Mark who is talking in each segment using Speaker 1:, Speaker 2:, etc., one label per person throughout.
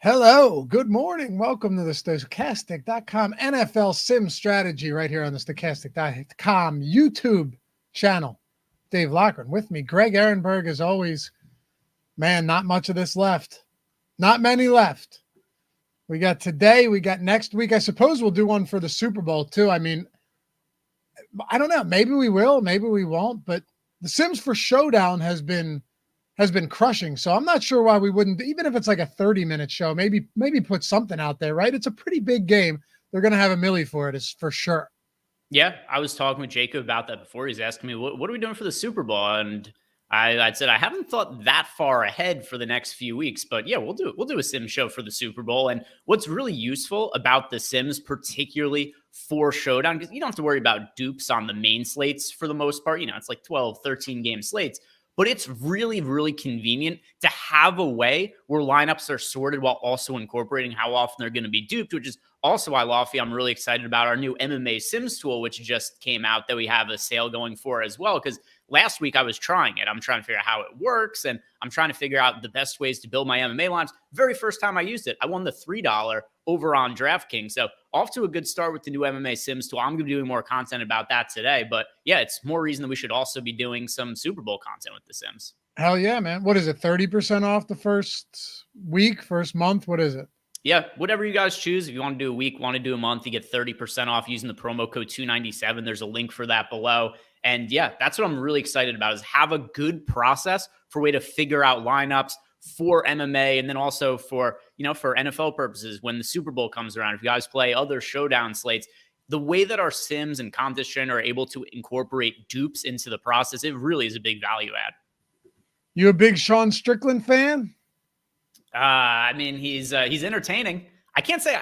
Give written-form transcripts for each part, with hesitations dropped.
Speaker 1: Hello, good morning. Welcome to the Stokastic.com NFL Sim Strategy right here on the Stokastic.com YouTube channel. Dave Loughran with me. Greg Ehrenberg, as always. Man, not much of this left. Not many left. We got today, we got next week. I suppose we'll do one for the Super Bowl too. I mean, I don't know. Maybe we will, maybe we won't. But the Sims for Showdown has been crushing. So I'm not sure why we wouldn't, even if it's like a 30-minute show, maybe put something out there, right? It's a pretty big game. They're going to have a millie for it, is for sure.
Speaker 2: Yeah, I was talking with Jacob about that before. He's asking me, what are we doing for the Super Bowl? And I said, I haven't thought that far ahead for the next few weeks, but yeah, we'll do a sim show for the Super Bowl. And what's really useful about the Sims, particularly for Showdown, because you don't have to worry about dupes on the main slates for the most part. You know, it's like 12, 13 game slates. But it's really, really convenient to have a way where lineups are sorted while also incorporating how often they're going to be duped, which is also why, Lofty, I'm really excited about our new MMA Sims tool, which just came out that we have a sale going for as well. Because last week I was trying it. I'm trying to figure out how it works, and I'm trying to figure out the best ways to build my MMA lines. Very first time I used it, I won the $3 over on DraftKings. So off to a good start with the new MMA Sims tool. I'm going to be doing more content about that today. But yeah, it's more reason that we should also be doing some Super Bowl content with the Sims.
Speaker 1: Hell yeah, man. What is it, 30% off the first week, first month? What is it?
Speaker 2: Yeah, whatever you guys choose. If you want to do a week, want to do a month, you get 30% off using the promo code 297. There's a link for that below. And yeah, that's what I'm really excited about, is have a good process for a way to figure out lineups for MMA, and then also for, for NFL purposes when the Super Bowl comes around. If you guys play other showdown slates, the way that our Sims and Contest Trainer are able to incorporate dupes into the process, it really is a big value add.
Speaker 1: You a big Sean Strickland fan?
Speaker 2: I mean, he's entertaining. I can't say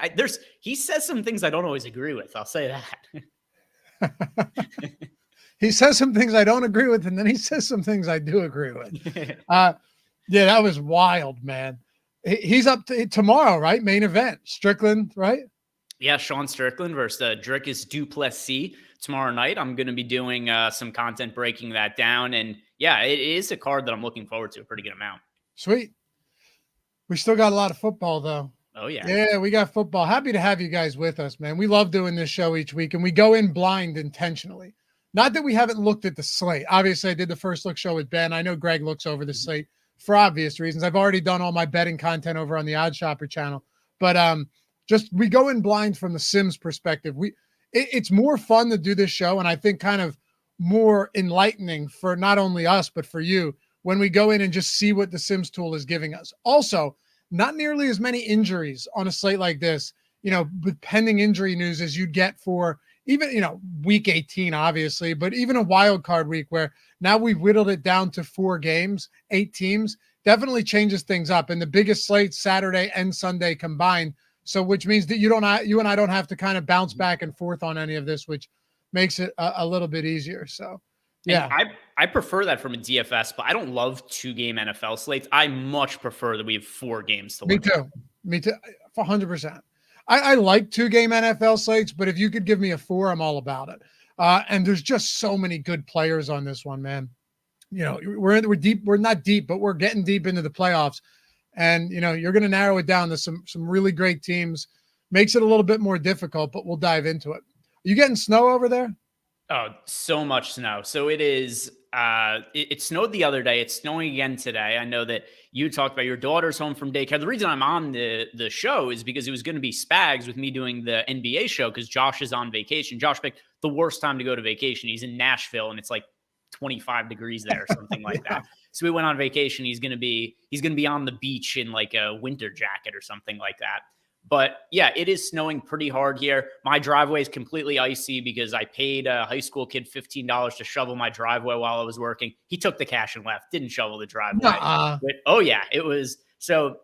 Speaker 2: he says some things I don't always agree with. I'll say that.
Speaker 1: He says some things I don't agree with, and then he says some things I do agree with. Yeah, that was wild, man. He's up to tomorrow, right? Main event, Strickland, right?
Speaker 2: Yeah, Sean Strickland versus Dricus Duplessis tomorrow night. I'm going to be doing some content breaking that down, and yeah, it is a card that I'm looking forward to a pretty good amount.
Speaker 1: Sweet. We still got a lot of football, though.
Speaker 2: Oh, yeah.
Speaker 1: Yeah, we got football. Happy to have you guys with us, man. We love doing this show each week, and we go in blind intentionally. Not that we haven't looked at the slate. Obviously, I did the first look show with Ben. I know Greg looks over the slate for obvious reasons. I've already done all my betting content over on the Odd Shopper channel. But just we go in blind from the Sims perspective. It's more fun to do this show, and I think kind of more enlightening for not only us, but for you, when we go in and just see what the Sims tool is giving us. Also, not nearly as many injuries on a slate like this, with pending injury news as you'd get for even, week 18, obviously, but even a wild card week where now we've whittled it down to 4 games, 8 teams, definitely changes things up. And the biggest slate Saturday and Sunday combined. So which means that you and I don't have to kind of bounce back and forth on any of this, which makes it a little bit easier. So yeah,
Speaker 2: and I prefer that from a DFS, but I don't love 2-game NFL slates. I much prefer that we have 4 games to look at.
Speaker 1: Me too. 100%. I like 2-game NFL slates, but if you could give me a 4, I'm all about it. And there's just so many good players on this one, man. We're deep. We're not deep, but we're getting deep into the playoffs. And, you're going to narrow it down to some really great teams. Makes it a little bit more difficult, but we'll dive into it. Are you getting snow over there?
Speaker 2: Oh, so much snow. So it is, it snowed the other day. It's snowing again today. I know that you talked about your daughter's home from daycare. The reason I'm on the show is because it was going to be Spags with me doing the NBA show because Josh is on vacation. Josh picked the worst time to go to vacation. He's in Nashville and it's like 25 degrees there or something like
Speaker 1: Yeah.
Speaker 2: that. So we went on vacation. He's going to be on the beach in like a winter jacket or something like that. But yeah, it is snowing pretty hard here. My driveway is completely icy because I paid a high school kid $15 to shovel my driveway while I was working. He took the cash and left, didn't shovel the driveway. But, oh yeah, it was so.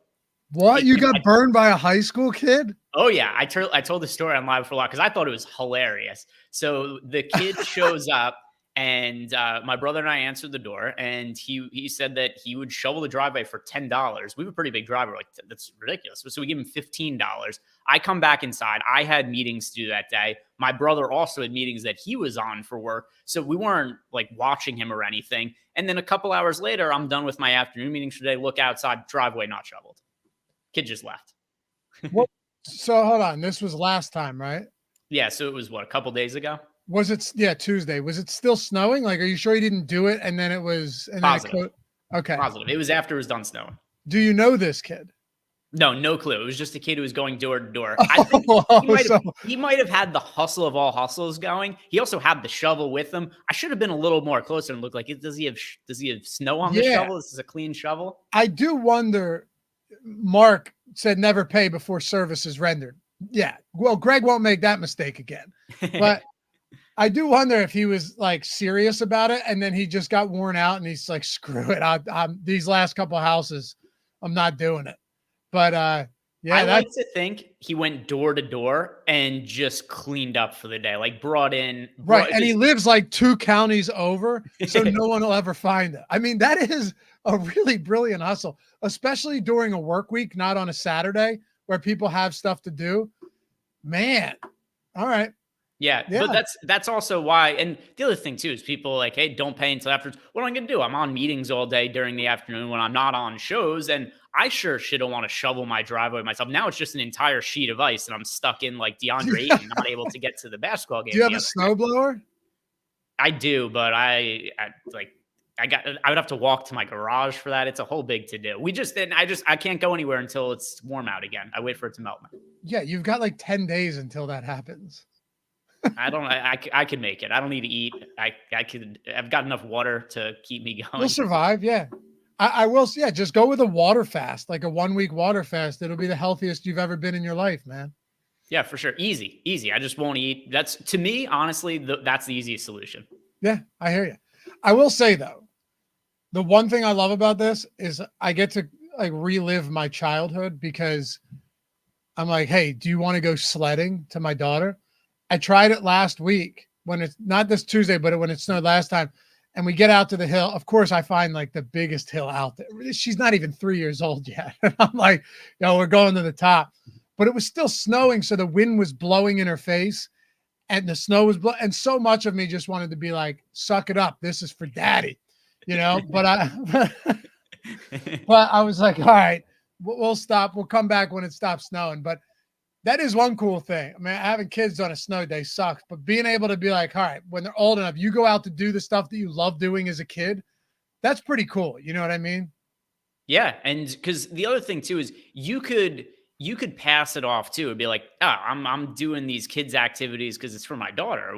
Speaker 1: What? You got burned by a high school kid?
Speaker 2: Oh yeah. I told the story on Live for a lot because I thought it was hilarious. So the kid shows up. And my brother and I answered the door, and he said that he would shovel the driveway for $10. We have a pretty big driveway. Like, that's ridiculous. So we give him $15. I come back inside. I had meetings to do that day. My brother also had meetings that he was on for work. So we weren't like watching him or anything. And then a couple hours later, I'm done with my afternoon meetings for the day. Look outside, driveway not shoveled. Kid just left.
Speaker 1: What? So hold on. This was last time, right?
Speaker 2: Yeah, so it was what, a couple days ago?
Speaker 1: Was it? Yeah, Tuesday. Was it still snowing? Like, are you sure you didn't do it? And then it was, and then
Speaker 2: Positive.
Speaker 1: Okay.
Speaker 2: Positive. It was after it was done snowing.
Speaker 1: Do you know this kid?
Speaker 2: No, no clue. It was just a kid who was going door to door. I think he might have had the hustle of all hustles going. He also had the shovel with him. I should have been a little more closer and looked like, does he have snow on the shovel? This is a clean shovel.
Speaker 1: I do wonder. Mark said never pay before service is rendered. Yeah. Well, Greg won't make that mistake again. But I do wonder if he was like serious about it and then he just got worn out and he's like, screw it. I'm these last couple of houses, I'm not doing it. But yeah,
Speaker 2: I like to think he went door to door and just cleaned up for the day, like brought in.
Speaker 1: Right. And he lives like 2 counties over, so no one will ever find it. I mean, that is a really brilliant hustle, especially during a work week, not on a Saturday where people have stuff to do. Man. All right.
Speaker 2: Yeah, but that's also why. And the other thing too is people like, hey, don't pay until afterwards. What am I going to do? I'm on meetings all day during the afternoon when I'm not on shows, and I sure shit don't want to shovel my driveway myself. Now it's just an entire sheet of ice, and I'm stuck in like DeAndre Ayton, not able to get to the basketball game.
Speaker 1: Do you have a snowblower?
Speaker 2: I do, but I would have to walk to my garage for that. It's a whole big to do. I can't go anywhere until it's warm out again. I wait for it to melt.
Speaker 1: Yeah, you've got like 10 days until that happens.
Speaker 2: I can make it. I don't need to eat. I've got enough water to keep me going.
Speaker 1: You'll survive. Yeah. I will. Yeah. Just go with a water fast, like a 1 week water fast. It'll be the healthiest you've ever been in your life, man.
Speaker 2: Yeah, for sure. Easy. I just won't eat. That's, to me, honestly, that's the easiest solution.
Speaker 1: Yeah, I hear you. I will say though, the one thing I love about this is I get to like relive my childhood because I'm like, hey, do you want to go sledding to my daughter? I tried it last week when it's not this Tuesday, but when it snowed last time. And we get out to the hill. Of course, I find like the biggest hill out there. She's not even 3 years old yet. And I'm like, we're going to the top. But it was still snowing. So the wind was blowing in her face and the snow was blowing. And so much of me just wanted to be like, suck it up. This is for daddy, but I was like, all right, we'll stop. We'll come back when it stops snowing. But that is one cool thing. I mean, having kids on a snow day sucks, but being able to be like, all right, when they're old enough, you go out to do the stuff that you love doing as a kid. That's pretty cool. You know what I mean? Yeah.
Speaker 2: And because the other thing too is you could pass it off too and be like, I'm doing these kids activities because it's for my daughter.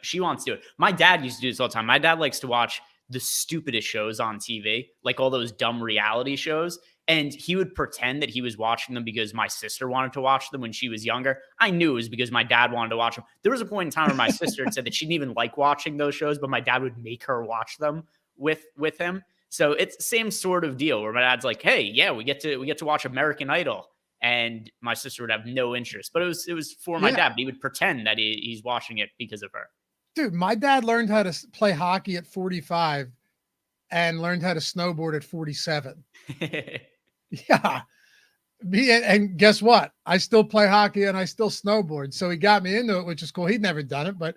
Speaker 2: She wants to do it. My dad used to do this all the time. My dad likes to watch the stupidest shows on TV, like all those dumb reality shows. And he would pretend that he was watching them because my sister wanted to watch them when she was younger. I knew it was because my dad wanted to watch them. There was a point in time where my sister had said that she didn't even like watching those shows, but my dad would make her watch them with him. So it's the same sort of deal where my dad's like, hey, yeah, we get to watch American Idol. And my sister would have no interest, but it was for my dad. But he would pretend that he's watching it because of her.
Speaker 1: Dude, my dad learned how to play hockey at 45 and learned how to snowboard at 47. Yeah. And guess what? I still play hockey and I still snowboard. So he got me into it, which is cool. He'd never done it, but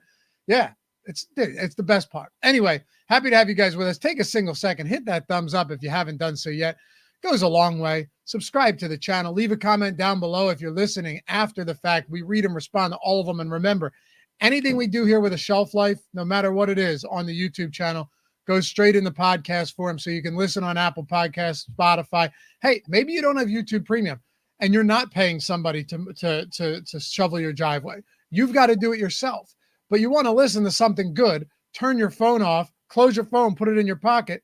Speaker 1: yeah, it's the best part. Anyway, happy to have you guys with us. Take a single second, hit that thumbs up if you haven't done so yet. Goes a long way. Subscribe to the channel. Leave a comment down below if you're listening after the fact. We read and respond to all of them. And remember, anything we do here with a shelf life, no matter what it is on the YouTube channel, goes straight in the podcast form so you can listen on Apple Podcasts, Spotify. Hey, maybe you don't have YouTube Premium and you're not paying somebody to shovel your driveway. You've got to do it yourself. But you want to listen to something good, turn your phone off, close your phone, put it in your pocket,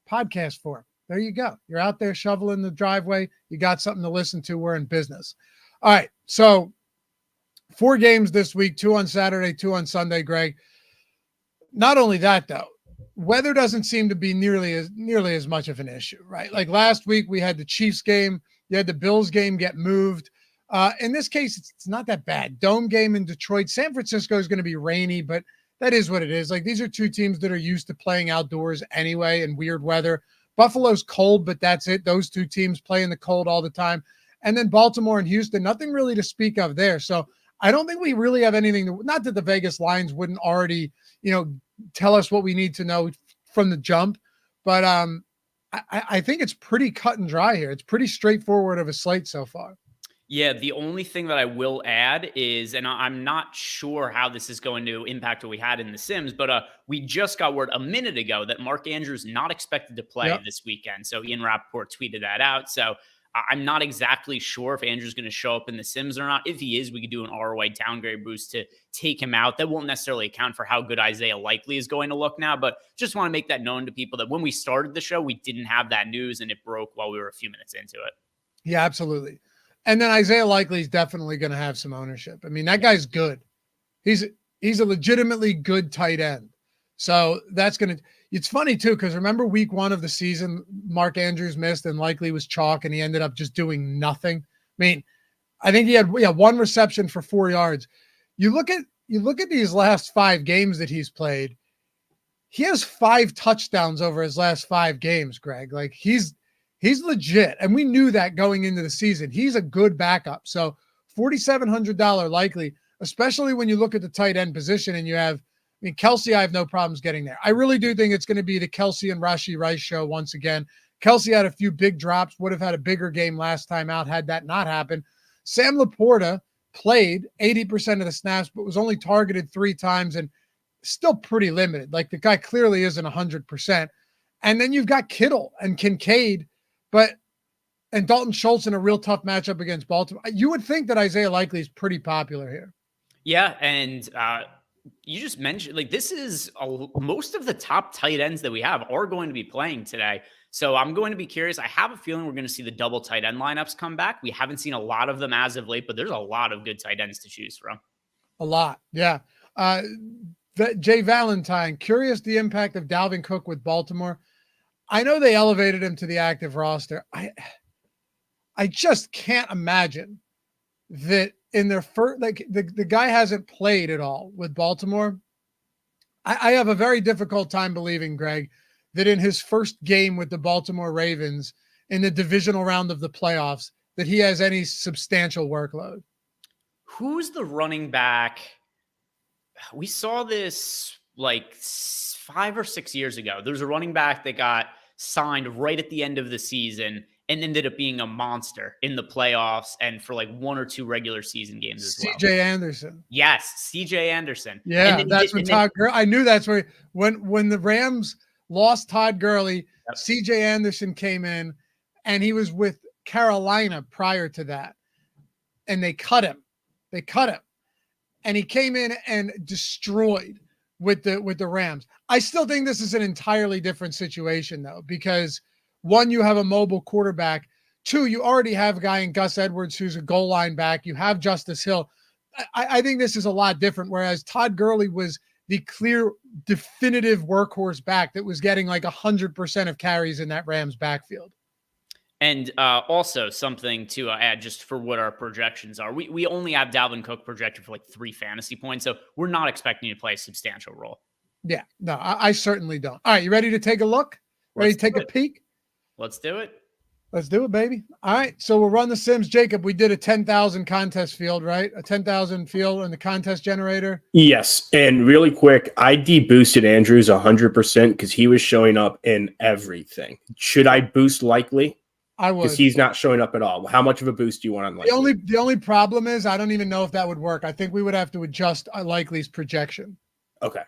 Speaker 1: podcast form. There you go. You're out there shoveling the driveway. You got something to listen to. We're in business. All right. So 4 games this week, 2 on Saturday, 2 on Sunday, Greg. Not only that, though, weather doesn't seem to be nearly as much of an issue, right? Like last week, we had the Chiefs game. You had the Bills game get moved. In this case, it's not that bad. Dome game in Detroit. San Francisco is going to be rainy, but that is what it is. Like these are 2 teams that are used to playing outdoors anyway in weird weather. Buffalo's cold, but that's it. Those 2 teams play in the cold all the time. And then Baltimore and Houston, nothing really to speak of there. So I don't think we really have anything not that the Vegas lines wouldn't already, tell us what we need to know from the jump. But I think it's pretty cut and dry here. It's pretty straightforward of a slate so far.
Speaker 2: Yeah, the only thing that I will add is, and I'm not sure how this is going to impact what we had in the Sims, but we just got word a minute ago that Mark Andrews not expected to play
Speaker 1: Yep.
Speaker 2: this weekend. So Ian Rappaport tweeted that out. So I'm not exactly sure if Andrews is going to show up in the Sims or not. If he is, we could do an ROI downgrade boost to take him out. That won't necessarily account for how good Isaiah Likely is going to look now, but just want to make that known to people that when we started the show, we didn't have that news and it broke while we were a few minutes into it.
Speaker 1: Yeah, absolutely. And then Isaiah Likely is definitely going to have some ownership. I mean, that guy's good. He's a legitimately good tight end. So that's going to, it's funny too, because remember week 1 of the season, Mark Andrews missed and Likely was chalk and he ended up just doing nothing. I mean, I think he had 1 reception for 4 yards. You look at these last 5 games that he's played. He has 5 touchdowns over his last 5 games, Greg. Like he's legit. And we knew that going into the season. He's a good backup. So $4,700 Likely, especially when you look at the tight end position and you have, I mean, Kelsey, I have no problems getting there. I really do think it's going to be the Kelsey and Rashee Rice show once again. Kelsey had a few big drops, would have had a bigger game last time out had that not happened. Sam Laporta played 80% of the snaps, but was only targeted 3 times and still pretty limited. Like the guy clearly isn't 100%. And then you've got Kittle and Kincaid, and Dalton Schultz in a real tough matchup against Baltimore. You would think that Isaiah Likely is pretty popular here.
Speaker 2: Yeah, and you just mentioned, like, this is most of the top tight ends that we have are going to be playing today. So I'm going to be curious. I have a feeling we're going to see the double tight end lineups come back. We haven't seen a lot of them as of late, but there's a lot of good tight ends to choose from.
Speaker 1: A lot, yeah. Jay Valentine, curious the impact of Dalvin Cook with Baltimore. I know they elevated him to the active roster. I just can't imagine that in their first, like the guy hasn't played at all with Baltimore. I have a very difficult time believing, Greg, that in his first game with the Baltimore Ravens in the divisional round of the playoffs, that he has any substantial workload.
Speaker 2: Who's the running back? We saw this like 5 or 6 years ago. There was a running back that got signed right at the end of the season and ended up being a monster in the playoffs and for like 1 or 2 regular season games as well.
Speaker 1: CJ Anderson.
Speaker 2: Yes, CJ Anderson.
Speaker 1: Yeah, that's what Todd Gurley. I knew that's where when the Rams lost Todd Gurley, yep. CJ Anderson came in and he was with Carolina prior to that. And they cut him. And he came in and destroyed with the Rams. I still think this is an entirely different situation though, because 1, you have a mobile quarterback. 2, you already have a guy in Gus Edwards who's a goal line back. You have Justice Hill. I think this is a lot different, whereas Todd Gurley was the clear, definitive workhorse back that was getting like 100% of carries in that Rams backfield.
Speaker 2: And also something to add just for what our projections are. We only have Dalvin Cook projected for like 3 fantasy points, so we're not expecting you to play a substantial role.
Speaker 1: Yeah, no, I certainly don't. All right, you ready to take a look? Ready to take a peek?
Speaker 2: Let's do it.
Speaker 1: Let's do it, baby. All right, so we'll run the Sims. Jacob, we did a 10,000 contest field, right? A 10,000 field in the contest generator.
Speaker 3: Yes, and really quick, I deboosted Andrews 100% because he was showing up in everything. Should I boost Likely?
Speaker 1: I would.
Speaker 3: Because he's not showing up at all. How much of a boost do you want on Likely?
Speaker 1: The only problem is I don't even know if that would work. I think we would have to adjust Likely's projection.
Speaker 3: Okay.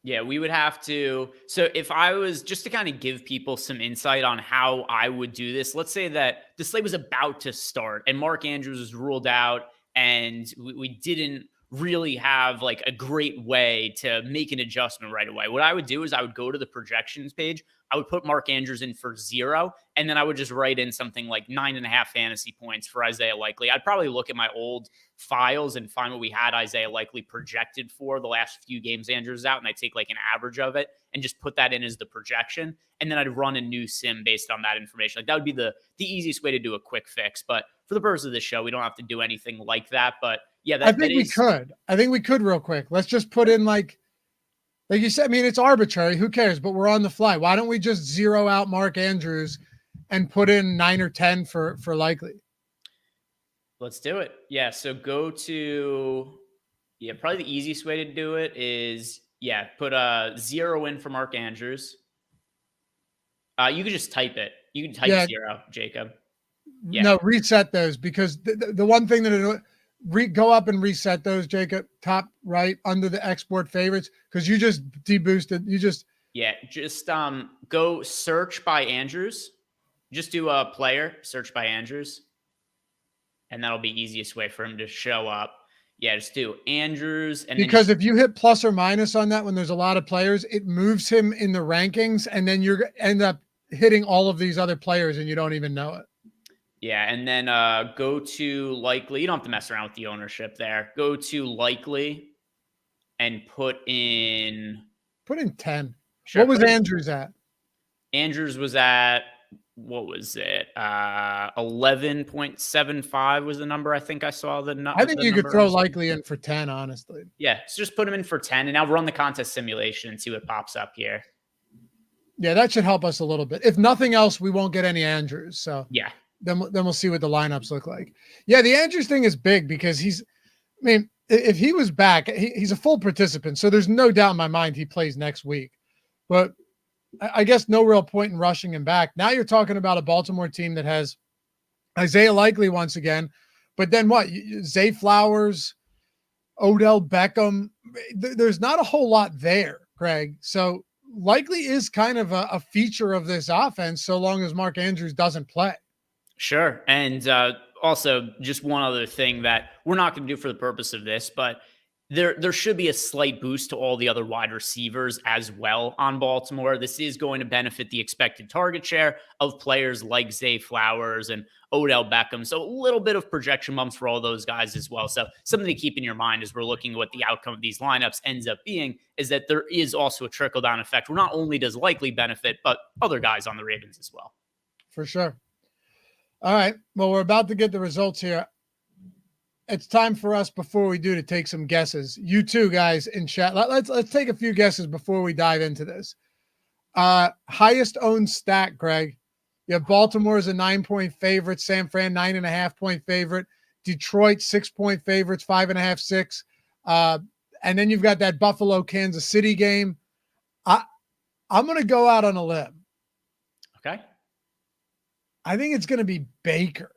Speaker 2: Yeah, we would have to. So if I was just to kind of give people some insight on how I would do this, let's say that the slate was about to start and Mark Andrews was ruled out and we didn't really have like a great way to make an adjustment right away. What I would do is I would go to the projections page. I would put Mark Andrews in for 0, and then I would just write in something like 9.5 fantasy points for Isaiah Likely. I'd probably look at my old files and find what we had Isaiah Likely projected for the last few games Andrews out, and I'd take like an average of it and just put that in as the projection, and then I'd run a new sim based on that information. Like that would be the easiest way to do a quick fix. But for the purpose of this show, we don't have to do anything like that. But yeah,
Speaker 1: I think we could real quick. Let's just put in like you said, I mean, it's arbitrary. Who cares? But we're on the fly. Why don't we just zero out Mark Andrews and put in 9 or 10 for Likely?
Speaker 2: Let's do it. Yeah. So go to, probably the easiest way to do it is, put a 0 in for Mark Andrews. You could just type it. You can type 0, Jacob. Yeah.
Speaker 1: No, reset those, because the one thing that go up and reset those, Jacob, top right under the export favorites, because you just deboosted. You just
Speaker 2: go search by Andrews. Just do a player search by Andrews, and that'll be easiest way for him to show up. Yeah, just do Andrews, and
Speaker 1: because if you hit plus or minus on that when there's a lot of players, it moves him in the rankings, and then you end up hitting all of these other players and you don't even know it.
Speaker 2: Yeah, and then go to likely. You don't have to mess around with the ownership there. Go to likely and put in
Speaker 1: 10.
Speaker 2: Sure,
Speaker 1: what was Andrews at?
Speaker 2: Andrews was at, what was it? 11.75 was the number. I think I saw
Speaker 1: I think you could throw likely in for 10, honestly.
Speaker 2: Yeah, so just put him in for 10, and now run the contest simulation and see what pops up here.
Speaker 1: Yeah, that should help us a little bit. If nothing else, we won't get any Andrews. So
Speaker 2: yeah,
Speaker 1: then we'll see what the lineups look like. Yeah, the Andrews thing is big because if he was back, he's a full participant. So there's no doubt in my mind he plays next week. But I guess no real point in rushing him back. Now you're talking about a Baltimore team that has Isaiah Likely once again. But then what? Zay Flowers, Odell Beckham. There's not a whole lot there, Greg. So Likely is kind of a feature of this offense so long as Mark Andrews doesn't play.
Speaker 2: Sure. And also, just one other thing that we're not going to do for the purpose of this, but there should be a slight boost to all the other wide receivers as well on Baltimore. This is going to benefit the expected target share of players like Zay Flowers and Odell Beckham. So a little bit of projection bumps for all those guys as well. So something to keep in your mind as we're looking at what the outcome of these lineups ends up being is that there is also a trickle-down effect where not only does Likely benefit, but other guys on the Ravens as well.
Speaker 1: For sure. All right. Well, we're about to get the results here. It's time for us, before we do, to take some guesses. You two guys in chat, let's take a few guesses before we dive into this. Highest owned stack, Greg. You have Baltimore as a 9-point favorite, San Fran 9.5-point favorite, Detroit 6-point favorites, 5.5, 6. And then you've got that Buffalo Kansas City game. I'm going to go out on a limb.
Speaker 2: Okay.
Speaker 1: I think it's going to be Baker.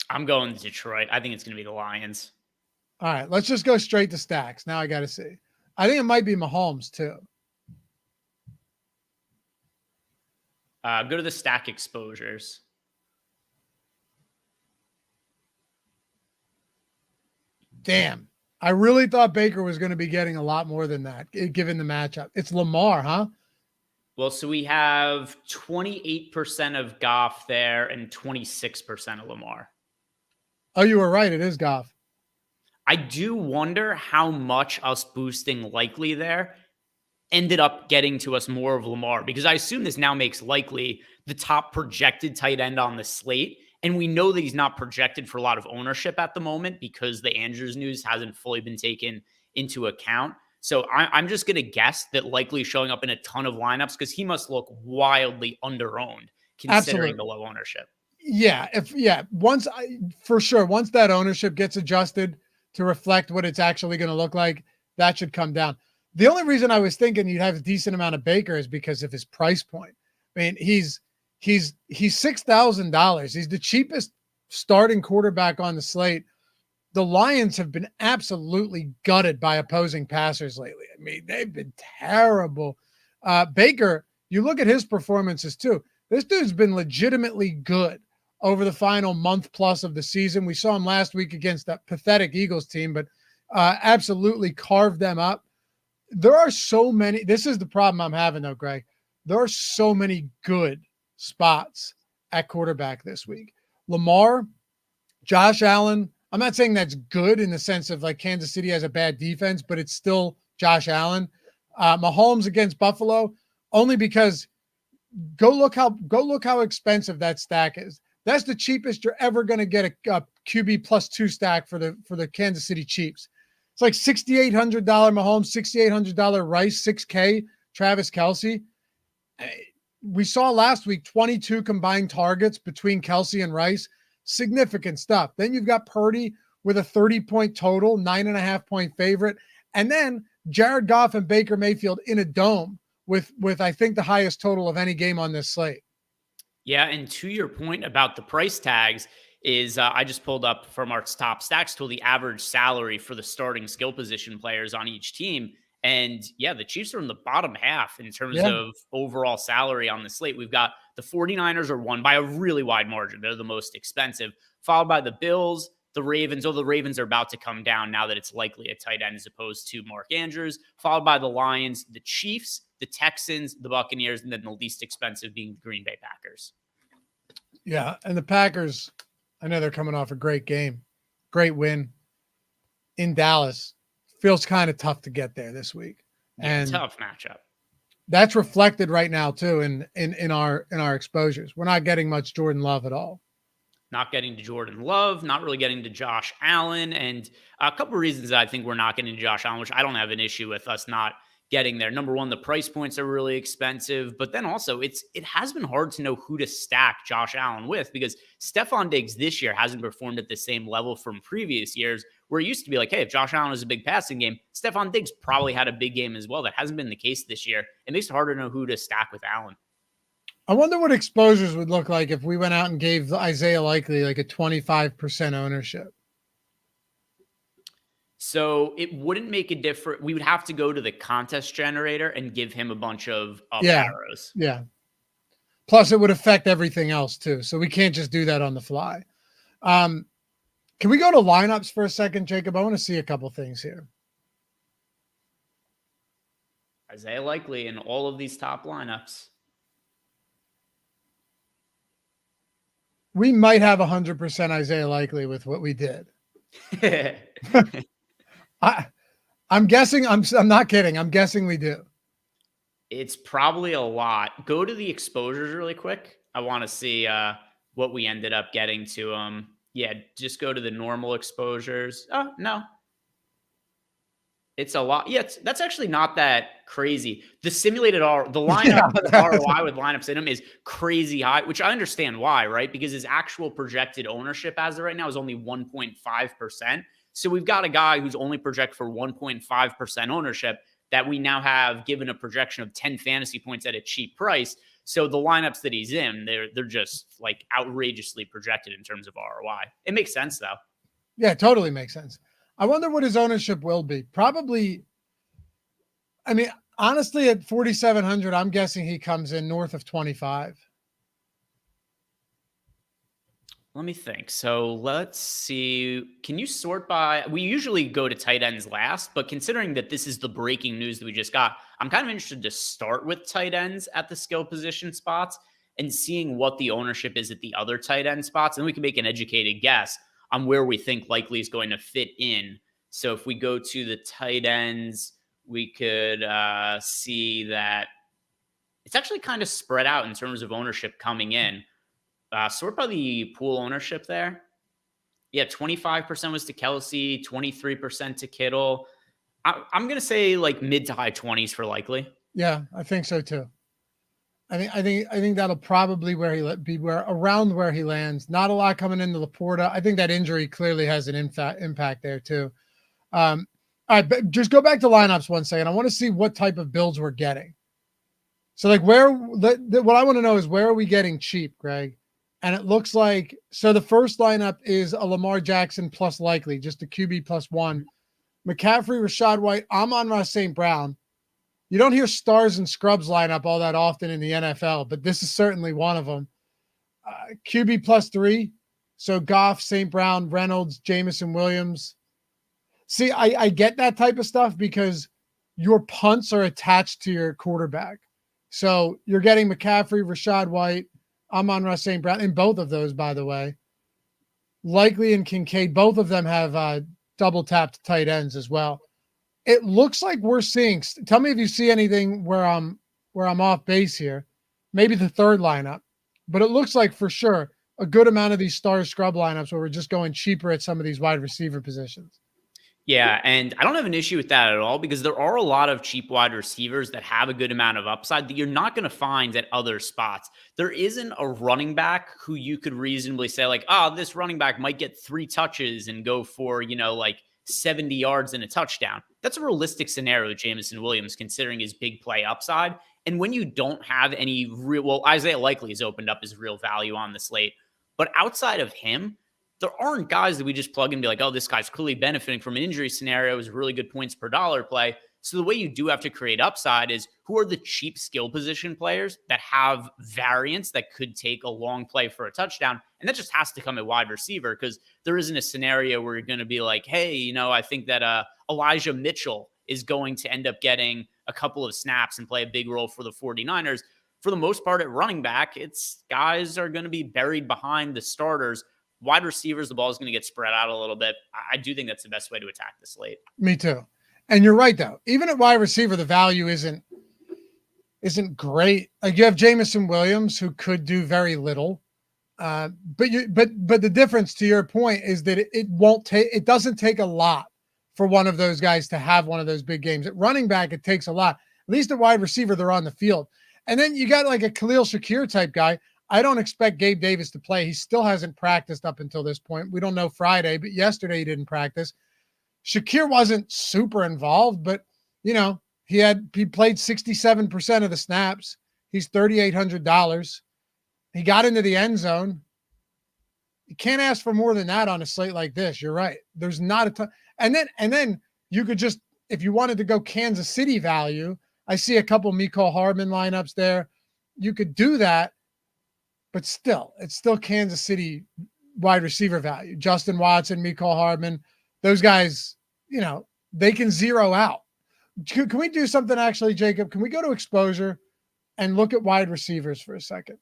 Speaker 2: I'm going to Detroit. I think it's going to be the Lions.
Speaker 1: All right, let's just go straight to stacks. Now I got to see. I think it might be Mahomes too.
Speaker 2: Go to the stack exposures.
Speaker 1: Damn. I really thought Baker was going to be getting a lot more than that, given the matchup. It's Lamar, huh?
Speaker 2: Well, so we have 28% of Goff there and 26% of Lamar.
Speaker 1: Oh, you were right. It is Goff.
Speaker 2: I do wonder how much us boosting Likely there ended up getting to us more of Lamar, because I assume this now makes Likely the top projected tight end on the slate. And we know that he's not projected for a lot of ownership at the moment because the Andrews news hasn't fully been taken into account. So I'm just going to guess that Likely showing up in a ton of lineups because he must look wildly under-owned considering the low ownership.
Speaker 1: Yeah. Once that ownership gets adjusted to reflect what it's actually going to look like, that should come down. The only reason I was thinking you'd have a decent amount of Baker is because of his price point. I mean, he's $6,000. He's the cheapest starting quarterback on the slate. The Lions have been absolutely gutted by opposing passers lately. I mean, they've been terrible. Baker, you look at his performances too. This dude's been legitimately good over the final month plus of the season. We saw him last week against that pathetic Eagles team, but absolutely carved them up. There are so many. This is the problem I'm having though, Greg. There are so many good spots at quarterback this week. Lamar, Josh Allen. I'm not saying that's good in the sense of like Kansas City has a bad defense, but it's still Josh Allen. Mahomes against Buffalo, only because go look how expensive that stack is. That's the cheapest you're ever going to get a QB +2 stack for the Kansas City Chiefs. It's like $6,800 Mahomes, $6,800 Rice, $6K Travis Kelce. We saw last week 22 combined targets between Kelce and Rice. Significant stuff. Then you've got Purdy with a 30-point total, 9.5-point favorite. And then Jared Goff and Baker Mayfield in a dome with I think the highest total of any game on this slate.
Speaker 2: Yeah, and to your point about the price tags, is I just pulled up from our top stacks tool the average salary for the starting skill position players on each team. And yeah, the Chiefs are in the bottom half in terms
Speaker 1: Yeah.
Speaker 2: of overall salary on the slate. We've got the 49ers are one by a really wide margin. They're the most expensive, followed by the Bills, the Ravens. Oh, the Ravens are about to come down now that it's likely a tight end as opposed to Mark Andrews, followed by the Lions, the Chiefs, the Texans, the Buccaneers, and then the least expensive being the Green Bay Packers.
Speaker 1: Yeah, and the Packers, I know they're coming off a great game, great win in Dallas. Feels kind of tough to get there this week, and
Speaker 2: tough matchup.
Speaker 1: That's reflected right now too in our exposures. We're not getting much Jordan Love at all.
Speaker 2: Not getting to Jordan Love, not really getting to Josh Allen, and a couple of reasons that I think we're not getting to Josh Allen, which I don't have an issue with us not getting there. Number one, the price points are really expensive, but then also it has been hard to know who to stack Josh Allen with because Stephon Diggs this year hasn't performed at the same level from previous years where it used to be like, hey, if Josh Allen is a big passing game, Stephon Diggs probably had a big game as well. That hasn't been the case this year. It makes it harder to know who to stack with Allen.
Speaker 1: I wonder what exposures would look like if we went out and gave Isaiah Likely like a 25% ownership.
Speaker 2: So it wouldn't make a difference. We would have to go to the contest generator and give him a bunch of up arrows.
Speaker 1: Yeah. Plus, it would affect everything else too. So we can't just do that on the fly. Can we go to lineups for a second, Jacob? I want to see a couple things here.
Speaker 2: Isaiah Likely in all of these top lineups.
Speaker 1: We might have 100% Isaiah Likely with what we did. I'm guessing. I'm not kidding. I'm guessing we do.
Speaker 2: It's probably a lot. Go to the exposures really quick. I want to see what we ended up getting to. Yeah, just go to the normal exposures. Oh, no. It's a lot. Yeah, that's actually not that crazy. The simulated the lineup, the ROI with lineups in them is crazy high, which I understand why, right? Because his actual projected ownership as of right now is only 1.5%. So we've got a guy who's only projected for 1.5% ownership that we now have given a projection of 10 fantasy points at a cheap price. So the lineups that he's in, they're just like outrageously projected in terms of ROI. It makes sense though.
Speaker 1: Yeah, it totally makes sense. I wonder what his ownership will be. Probably, I mean, honestly, at 4,700, I'm guessing he comes in north of 25.
Speaker 2: Let me think. So let's see. Can you sort by? We usually go to tight ends last, but considering that this is the breaking news that we just got, I'm kind of interested to start with tight ends at the skill position spots and seeing what the ownership is at the other tight end spots. And we can make an educated guess on where we think Likely is going to fit in. So if we go to the tight ends, we could see that it's actually kind of spread out in terms of ownership coming in. Sort by the pool ownership there. Yeah, 25% was to Kelsey, 23% to Kittle. I'm going to say like mid to high 20s for Likely.
Speaker 1: Yeah, I think so too. I think that'll probably be around where he lands. Not a lot coming into Laporta. I think that injury clearly has an impact there too. All right, but just go back to lineups 1 second. I want to see what type of builds we're getting. So like what I want to know is where are we getting cheap, Greg? And it looks like, so the first lineup is a Lamar Jackson plus Likely, just a QB +1. McCaffrey, Rachaad White, Amon-Ra St. Brown. You don't hear stars and scrubs line up all that often in the NFL, but this is certainly one of them. QB +3. So Goff, St. Brown, Reynolds, Jameson Williams. See, I get that type of stuff because your punts are attached to your quarterback. So you're getting McCaffrey, Rachaad White, Amon-Ra St. Brown, and both of those, by the way. Likely and Kincaid, both of them have double-tapped tight ends as well. It looks like we're seeing – tell me if you see anything where I'm off base here. Maybe the third lineup. But it looks like for sure a good amount of these star scrub lineups where we're just going cheaper at some of these wide receiver positions.
Speaker 2: Yeah, and I don't have an issue with that at all because there are a lot of cheap wide receivers that have a good amount of upside that you're not going to find at other spots. There isn't a running back who you could reasonably say like, oh, this running back might get 3 touches and go for, like 70 yards and a touchdown. That's a realistic scenario with Jameson Williams considering his big play upside. And when you don't have any real, well, Isaiah Likely has opened up as real value on the slate. But outside of him, there aren't guys that we just plug in and be like, oh, this guy's clearly benefiting from an injury scenario. It was really good points per dollar play. So the way you do have to create upside is who are the cheap skill position players that have variance that could take a long play for a touchdown. And that just has to come at wide receiver, because there isn't a scenario where you're going to be like, hey, I think that Elijah Mitchell is going to end up getting a couple of snaps and play a big role for the 49ers. For the most part at running back, it's guys are going to be buried behind the starters. Wide receivers, the ball is going to get spread out a little bit. I do think that's the best way to attack the slate.
Speaker 1: Me too. And you're right, though. Even at wide receiver, the value isn't great. Like, you have Jamison Williams, who could do very little. But the difference, to your point, is that it doesn't take a lot for one of those guys to have one of those big games. At running back, it takes a lot. At least at wide receiver, they're on the field. And then you got like a Khalil Shakir type guy. I don't expect Gabe Davis to play. He still hasn't practiced up until this point. We don't know Friday, but yesterday he didn't practice. Shakir wasn't super involved, but he played 67% of the snaps. He's $3,800. He got into the end zone. You can't ask for more than that on a slate like this. You're right. There's not a ton. And then you could just, if you wanted to go Kansas City value, I see a couple Mecole Hardman lineups there. You could do that, but still, it's still Kansas City wide receiver value. Justin Watson, Mecole Hardman, those guys, they can zero out. Can we do something actually, Jacob? Can we go to exposure and look at wide receivers for a second?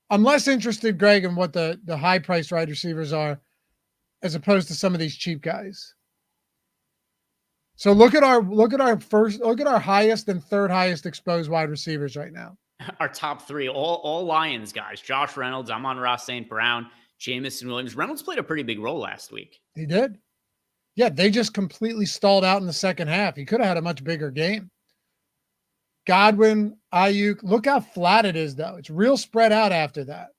Speaker 1: I'm less interested, Greg, in what the high-priced wide receivers are as opposed to some of these cheap guys. So look at our highest and third highest exposed wide receivers right now.
Speaker 2: Our top three, all Lions guys: Josh Reynolds, Amon-Ra St. Brown, Jamison Williams. Reynolds played a pretty big role last week.
Speaker 1: He did. Yeah, they just completely stalled out in the second half. He could have had a much bigger game. Godwin, Ayuk, look how flat it is, though. It's real spread out after that.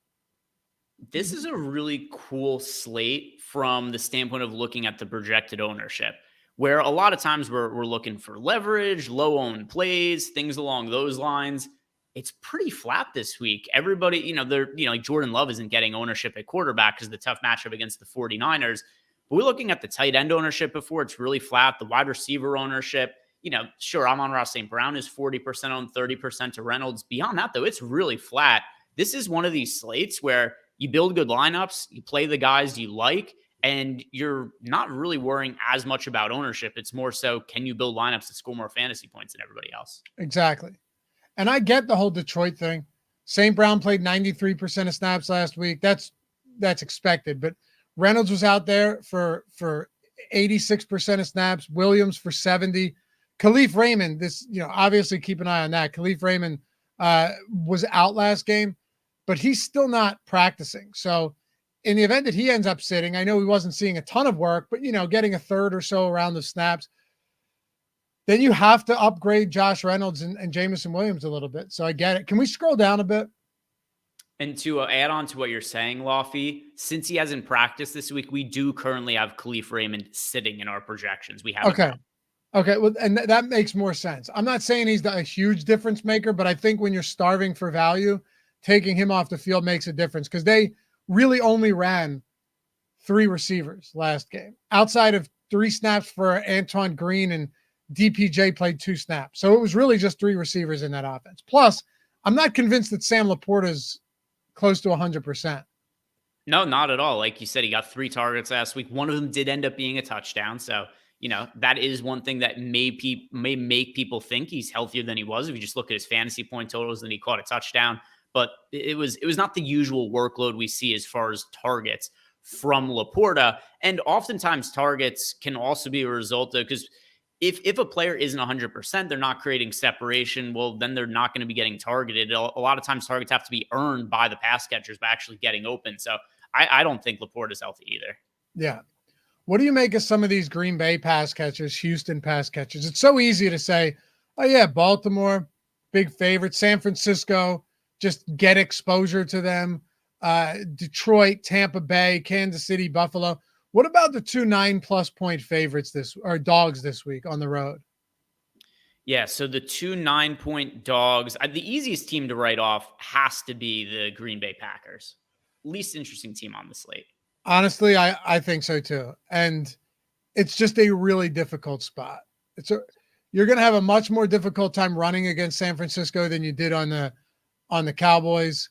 Speaker 2: This is a really cool slate from the standpoint of looking at the projected ownership, where a lot of times we're looking for leverage, low owned plays, things along those lines. It's pretty flat this week. Everybody, like Jordan Love isn't getting ownership at quarterback because of the tough matchup against the 49ers. But we're looking at the tight end ownership before. It's really flat. The wide receiver ownership, sure, Amon-Ra St. Brown is 40% owned, 30% to Reynolds. Beyond that, though, it's really flat. This is one of these slates where you build good lineups, you play the guys you like, and you're not really worrying as much about ownership. It's more so, can you build lineups that score more fantasy points than everybody else?
Speaker 1: Exactly. And I get the whole Detroit thing. St. Brown played 93% of snaps last week. That's expected. But Reynolds was out there for 86% of snaps. Williams for 70%. Khalif Raymond, obviously keep an eye on that. Khalif Raymond was out last game, but he's still not practicing. So in the event that he ends up sitting, I know he wasn't seeing a ton of work, but, getting a third or so around the snaps, then you have to upgrade Josh Reynolds and Jamison Williams a little bit. So I get it. Can we scroll down a bit?
Speaker 2: And to add on to what you're saying, Lofty, since he hasn't practiced this week, we do currently have Khalif Raymond sitting in our projections. We have
Speaker 1: Okay. Well, and that makes more sense. I'm not saying he's a huge difference maker, but I think when you're starving for value, taking him off the field makes a difference, because they really only ran 3 receivers last game. Outside of 3 snaps for Antoine Green, and DPJ played 2 snaps. So it was really just 3 receivers in that offense. Plus, I'm not convinced that Sam Laporta's close to 100%.
Speaker 2: No, not at all. Like you said, he got 3 targets last week. One of them did end up being a touchdown. So, that is one thing that may make people think he's healthier than he was. If you just look at his fantasy point totals, then he caught a touchdown. But it was not the usual workload we see as far as targets from Laporta. And oftentimes targets can also be a result of, because if a player isn't 100%, they're not creating separation, well, then they're not going to be getting targeted. A lot of times targets have to be earned by the pass catchers by actually getting open. So I don't think Laporta is healthy either.
Speaker 1: Yeah. What do you make of some of these Green Bay pass catchers, Houston pass catchers? It's so easy to say, oh yeah, Baltimore, big favorite, San Francisco, just get exposure to them. Detroit, Tampa Bay, Kansas City, Buffalo. What about the 2 9+ point favorites dogs this week on the road?
Speaker 2: Yeah, so the 2 9-point dogs, the easiest team to write off has to be the Green Bay Packers. Least interesting team on the slate.
Speaker 1: Honestly, I think so too. And it's just a really difficult spot. You're going to have a much more difficult time running against San Francisco than you did on the Cowboys.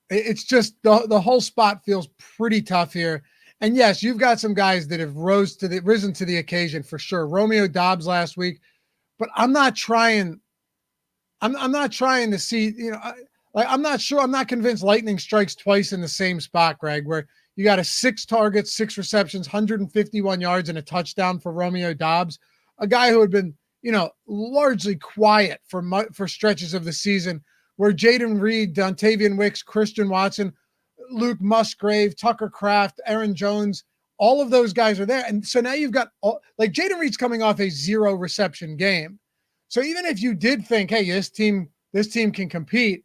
Speaker 1: It's just the whole spot feels pretty tough here. And yes, you've got some guys that have risen to the occasion for sure. Romeo Dobbs last week, but I'm not trying to see, I'm not sure. I'm not convinced lightning strikes twice in the same spot, Greg, where you got 6 targets, 6 receptions, 151 yards and a touchdown for Romeo Dobbs, a guy who had been, largely quiet for stretches of the season, where Jaden Reed, Dontavian Wicks, Christian Watson, Luke Musgrave, Tucker Kraft, Aaron Jones, all of those guys are there. And so now you've got Jaden Reed's coming off a 0 reception game. So even if you did think, hey, this team can compete,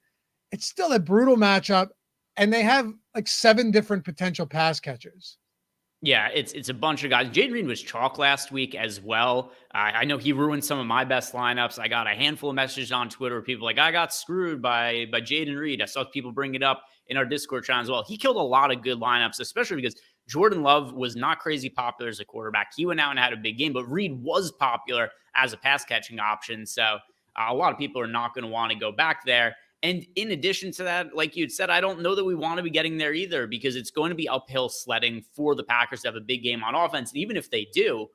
Speaker 1: it's still a brutal matchup. And they have 7 different potential pass catchers.
Speaker 2: Yeah, it's a bunch of guys. Jaden Reed was chalk last week as well. I know he ruined some of my best lineups. I got a handful of messages on Twitter where people I got screwed by Jaden Reed. I saw people bring it up in our Discord channel as well. He killed a lot of good lineups, especially because Jordan Love was not crazy popular as a quarterback. He went out and had a big game, but Reed was popular as a pass catching option. So a lot of people are not going to want to go back there. And in addition to that, like you'd said, I don't know that we want to be getting there either, because it's going to be uphill sledding for the Packers to have a big game on offense. And even if they do,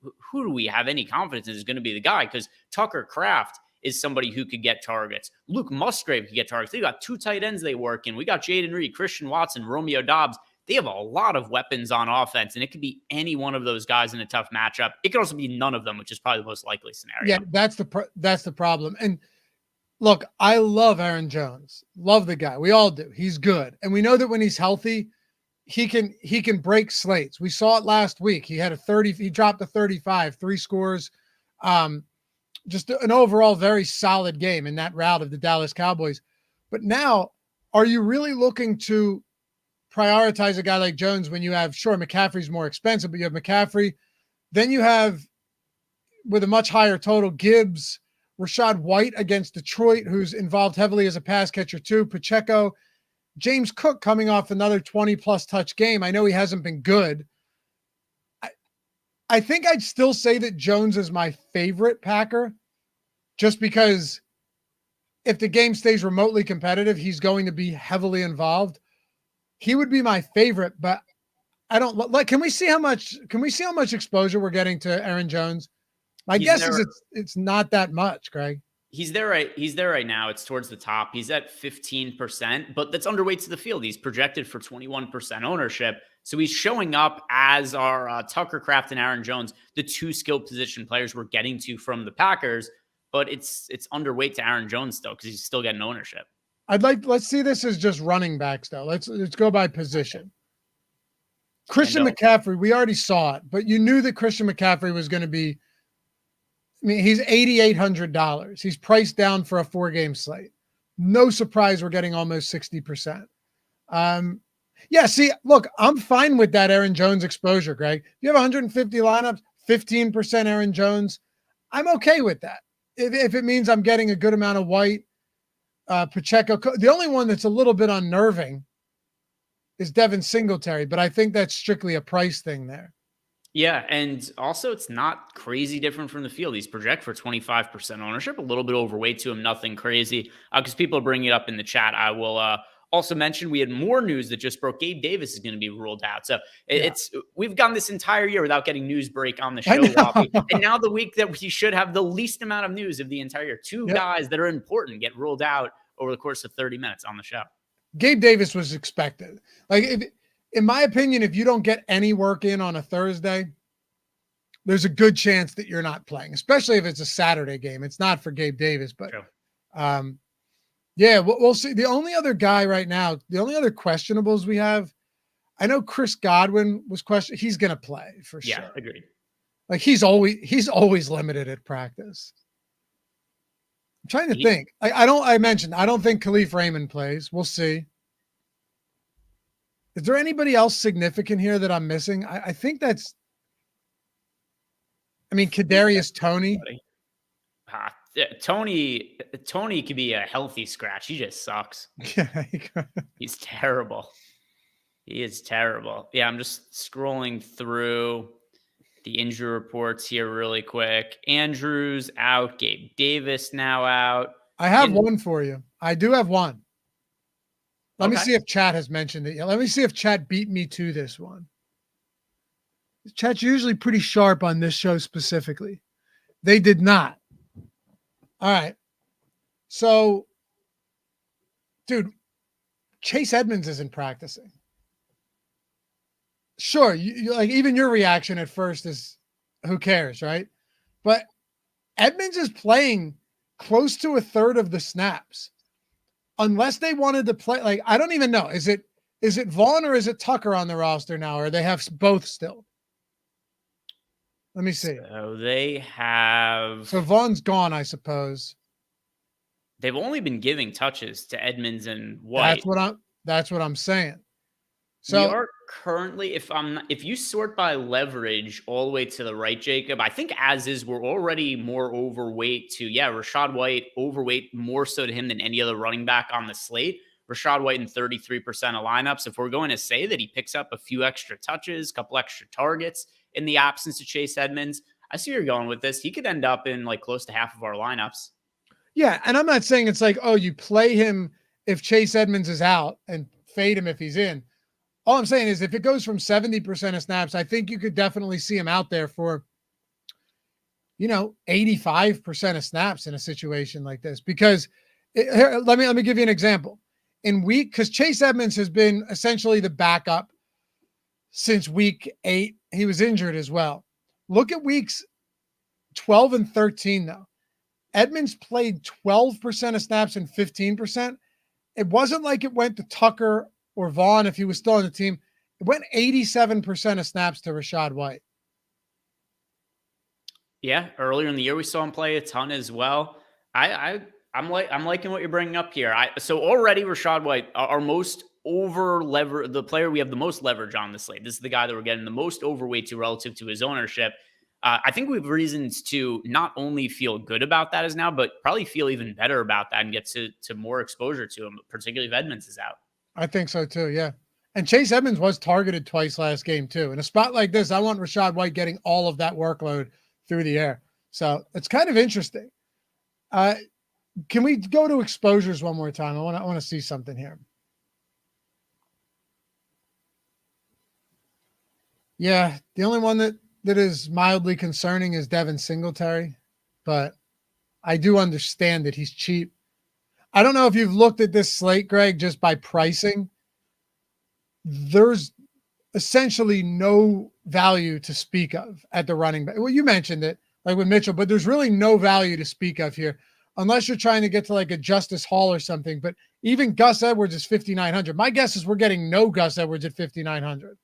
Speaker 2: who do we have any confidence in is going to be the guy? Because Tucker Kraft is somebody who could get targets. Luke Musgrave could get targets. They got 2 tight ends they work in. We got Jaden Reed, Christian Watson, Romeo Dobbs. They have a lot of weapons on offense, and it could be any one of those guys in a tough matchup. It could also be none of them, which is probably the most likely scenario.
Speaker 1: Yeah, that's the problem. And look, I love Aaron Jones. Love the guy. We all do. He's good. And we know that when he's healthy, he can break slates. We saw it last week. He dropped a 35, 3 scores. Just an overall very solid game in that rout of the Dallas Cowboys. But now, are you really looking to prioritize a guy like Jones when you have, sure, McCaffrey's more expensive, but you have McCaffrey. Then you have, with a much higher total, Gibbs, Rashad White against Detroit, who's involved heavily as a pass catcher too. Pacheco, James Cook coming off another 20-plus touch game. I know he hasn't been good. I think I'd still say that Jones is my favorite Packer, just because if the game stays remotely competitive, he's going to be heavily involved. He would be my favorite, but I don't like. Can we see how much exposure we're getting to Aaron Jones? My guess is it's not that much, Greg.
Speaker 2: He's there right now. It's towards the top. He's at 15%, but that's underweight to the field. He's projected for 21% ownership. So he's showing up as our Tucker Kraft and Aaron Jones, the 2 skilled position players we're getting to from the Packers, but it's underweight to Aaron Jones still, because he's still getting ownership.
Speaker 1: Let's see this as just running backs though. Let's go by position. Christian McCaffrey, we already saw it, but you knew that Christian McCaffrey was going to be, he's $8,800. He's priced down for a 4-game slate. No surprise we're getting almost 60%. Yeah, see, look, I'm fine with that Aaron Jones exposure, Greg. If you have 150 lineups, 15% Aaron Jones, I'm okay with that. If it means I'm getting a good amount of White, Pacheco. The only one that's a little bit unnerving is Devin Singletary, but I think that's strictly a price thing there.
Speaker 2: Yeah, and also it's not crazy different from the field. He's projected for 25% ownership, a little bit overweight to him, nothing crazy. Because people are bringing it up in the chat. I will also mention we had more news that just broke. Gabe Davis is going to be ruled out. So we've gone this entire year without getting news break on the show, Robbie. And now the week that we should have the least amount of news of the entire year. 2 guys that are important get ruled out over the course of 30 minutes on the show.
Speaker 1: Gabe Davis was expected. In my opinion, if you don't get any work in on a Thursday, there's a good chance that you're not playing, especially if it's a Saturday game. It's not for Gabe Davis, but we'll see. The only other guy right now, the only other questionables we have, I know Chris Godwin was questioned. He's going to play for sure.
Speaker 2: Yeah, agreed.
Speaker 1: He's always limited at practice. I'm trying to think. I don't think Khalif Raymond plays. We'll see. Is there anybody else significant here that I'm missing? I think that's I mean, Kadarius Toney.
Speaker 2: Tony could be a healthy scratch. He just sucks. He's terrible. He is terrible. Yeah, I'm just scrolling through the injury reports here really quick. Andrews out. Gabe Davis now out.
Speaker 1: I have one for you. I do have one. Let me
Speaker 2: Okay.
Speaker 1: see if chat has mentioned it yet. Let me see if chat beat me to this one. Chat's usually pretty sharp on this show specifically. They did not. All right. So, dude, Chase Edmonds isn't practicing. Sure, you like even your reaction at first is who cares, right? But Edmonds is playing close to a third of the snaps. Unless they wanted to play, like, I don't even know. Is it Vaughn or is it Tucker on the roster now, or they have both still? Let me see.
Speaker 2: So they have.
Speaker 1: So Vaughn's gone, I suppose.
Speaker 2: They've only been giving touches to Edmonds and White.
Speaker 1: That's what I'm saying. So
Speaker 2: we are currently, if you sort by leverage all the way to the right, Jacob, I think as is, we're already more overweight to, Rachaad White, overweight more so to him than any other running back on the slate. Rachaad White in 33% of lineups. If we're going to say that he picks up a few extra touches, a couple extra targets in the absence of Chase Edmonds, I see where you're going with this. He could end up in like close to half of our lineups.
Speaker 1: Yeah, and I'm not saying it's like, oh, you play him if Chase Edmonds is out and fade him if he's in. All I'm saying is if it goes from 70% of snaps, I think you could definitely see him out there for, 85% of snaps in a situation like this. Because let me give you an example. Because Chase Edmonds has been essentially the backup since week 8. He was injured as well. Look at weeks 12 and 13, though. Edmonds played 12% of snaps and 15%. It wasn't like it went to Tucker or Vaughn if he was still on the team. It went 87% of snaps to Rachaad White.
Speaker 2: Yeah, earlier in the year we saw him play a ton as well. I'm liking what you're bringing up here. So already Rachaad White, our most the player we have the most leverage on the slate. This is the guy that we're getting the most overweight to relative to his ownership. I think we have reasons to not only feel good about that as now, but probably feel even better about that and get to more exposure to him, particularly if Edmonds is out.
Speaker 1: I think so too, yeah. And Chase Edmonds was targeted twice last game too. In a spot like this, I want Rachaad White getting all of that workload through the air. So it's kind of interesting. Can we go to exposures one more time? I want to see something here. Yeah, the only one that is mildly concerning is Devin Singletary, but I do understand that he's cheap. I don't know if you've looked at this slate, Greg, just by pricing. There's essentially no value to speak of at the running back. Well, you mentioned it, like with Mitchell, but there's really no value to speak of here unless you're trying to get to like a Justice Hall or something. But even Gus Edwards is 5,900. My guess is we're getting no Gus Edwards at 5,900.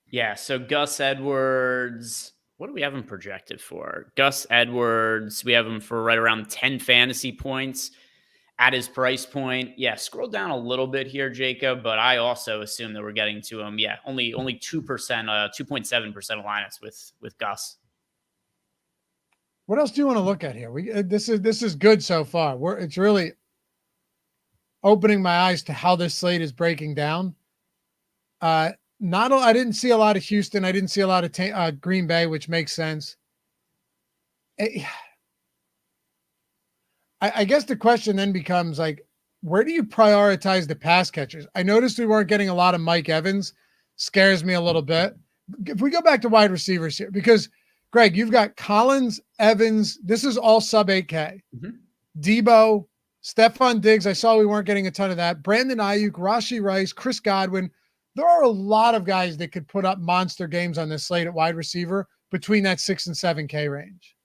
Speaker 2: Yeah, so Gus Edwards, what do we have him projected for? Gus Edwards, we have him for right around 10 fantasy points at his price point. Yeah, scroll down a little bit here, Jacob, but I also assume that we're getting to him. Yeah, only 2%, 2.7% of lineups with Gus.
Speaker 1: What else do you want to look at here? This is good so far. It's really opening my eyes to how this slate is breaking down. I didn't see a lot of Houston. I didn't see a lot of Green Bay, which makes sense. I guess the question then becomes like, where do you prioritize the pass catchers? I noticed we weren't getting a lot of Mike Evans. Scares me a little bit. If we go back to wide receivers here, because Greg, you've got Collins, Evans. This is all sub 8K. Mm-hmm. Debo, Stephon Diggs. I saw we weren't getting a ton of that. Brandon Ayuk, Rashee Rice, Chris Godwin. There are a lot of guys that could put up monster games on this slate at wide receiver between that 6 and 7K range.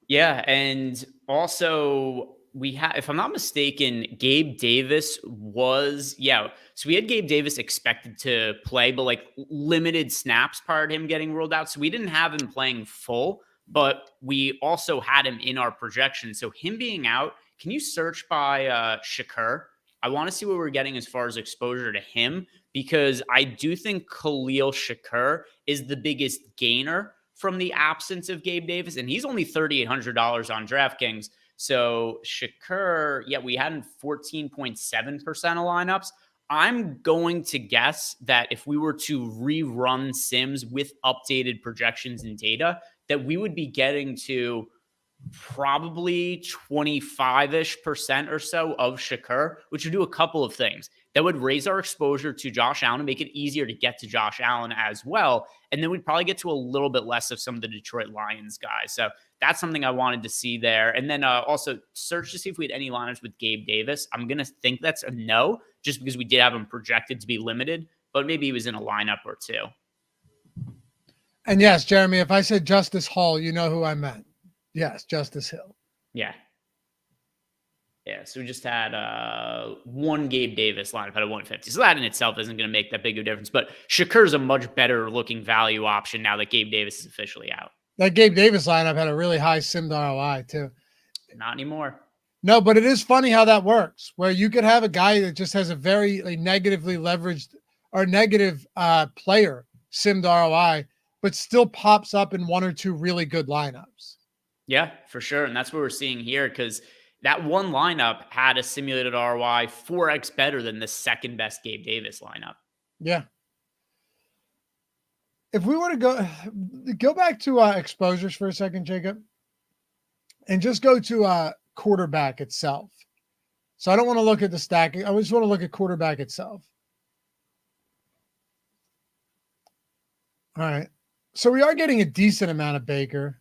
Speaker 2: Yeah, and also we have, if I'm not mistaken, Gabe Davis was, so we had Gabe Davis expected to play, but like limited snaps prior to him getting ruled out. So we didn't have him playing full, but we also had him in our projection. So him being out, can you search by Shakur? I want to see what we're getting as far as exposure to him, because I do think Khalil Shakur is the biggest gainer from the absence of Gabe Davis, and he's only $3,800 on DraftKings. So Shakur, we had 14.7% of lineups. I'm going to guess that if we were to rerun Sims with updated projections and data, that we would be getting to probably 25-ish% or so of Shakur, which would do a couple of things. That would raise our exposure to Josh Allen and make it easier to get to Josh Allen as well. And then we'd probably get to a little bit less of some of the Detroit Lions guys. So that's something I wanted to see there. And then also search to see if we had any lineups with Gabe Davis. I'm going to think that's a no, just because we did have him projected to be limited, but maybe he was in a lineup or two.
Speaker 1: And yes, Jeremy, if I said Justice Hall, you know who I meant. Yes, Justice Hill.
Speaker 2: Yeah. So we just had one Gabe Davis lineup at a 150. So that in itself isn't going to make that big of a difference. But Shakur's a much better looking value option now that Gabe Davis is officially out.
Speaker 1: That Gabe Davis lineup had a really high sim ROI too.
Speaker 2: Not anymore.
Speaker 1: No, but it is funny how that works, where you could have a guy that just has a very negatively leveraged or negative player simmed ROI, but still pops up in one or two really good lineups.
Speaker 2: Yeah, for sure. And that's what we're seeing here, because that one lineup had a simulated ROI 4x better than the second best Gabe Davis lineup.
Speaker 1: Yeah. If we were to go back to exposures for a second, Jacob, and just go to quarterback itself. So I don't want to look at the stacking. I just want to look at quarterback itself. All right. So we are getting a decent amount of Baker,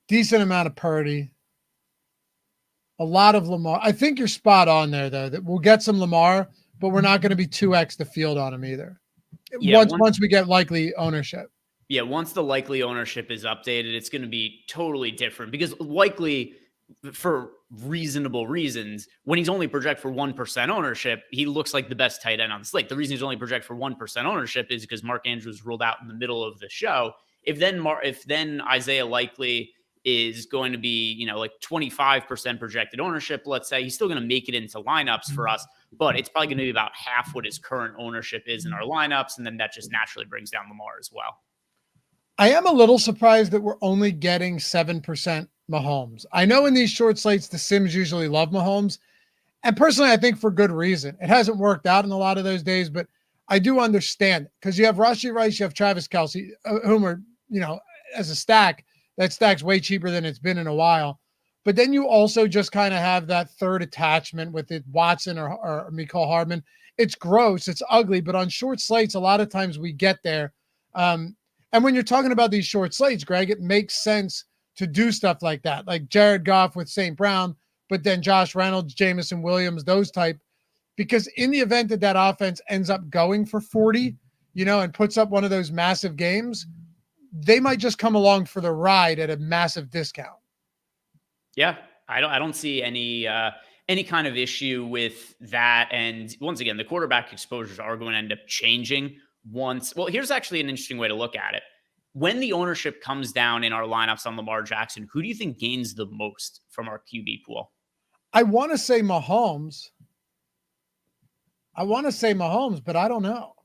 Speaker 1: decent amount of Purdy, a lot of Lamar. I think you're spot on there, though, that we'll get some Lamar, but we're not going to be 2x the field on him either. Yeah, once we get likely ownership.
Speaker 2: Yeah, once the likely ownership is updated, it's going to be totally different, because likely, for reasonable reasons, when he's only projected for 1% ownership, he looks like the best tight end on the slate. The reason he's only projected for 1% ownership is because Mark Andrews ruled out in the middle of the show. If then Isaiah Likely is going to be, like 25% projected ownership, let's say, he's still going to make it into lineups for us, but it's probably going to be about half what his current ownership is in our lineups. And then that just naturally brings down Lamar as well.
Speaker 1: I am a little surprised that we're only getting 7% Mahomes. I know in these short slates, the Sims usually love Mahomes. And personally, I think for good reason. It hasn't worked out in a lot of those days, but I do understand, because you have Rashee Rice, you have Travis Kelce, whom are, as a stack, that stack's way cheaper than it's been in a while. But then you also just kind of have that third attachment with it, Watson or Mecole Hardman. It's gross. It's ugly. But on short slates, a lot of times we get there. And when you're talking about these short slates, Greg, it makes sense to do stuff like that, like Jared Goff with St. Brown, but then Josh Reynolds, Jameson Williams, those type. Because in the event that offense ends up going for 40, and puts up one of those massive games, they might just come along for the ride at a massive discount.
Speaker 2: Yeah, I don't see any kind of issue with that. And once again, the quarterback exposures are going to end up changing once. Well, here's actually an interesting way to look at it. When the ownership comes down in our lineups on Lamar Jackson, who do you think gains the most from our QB pool?
Speaker 1: I want to say Mahomes. But I don't know.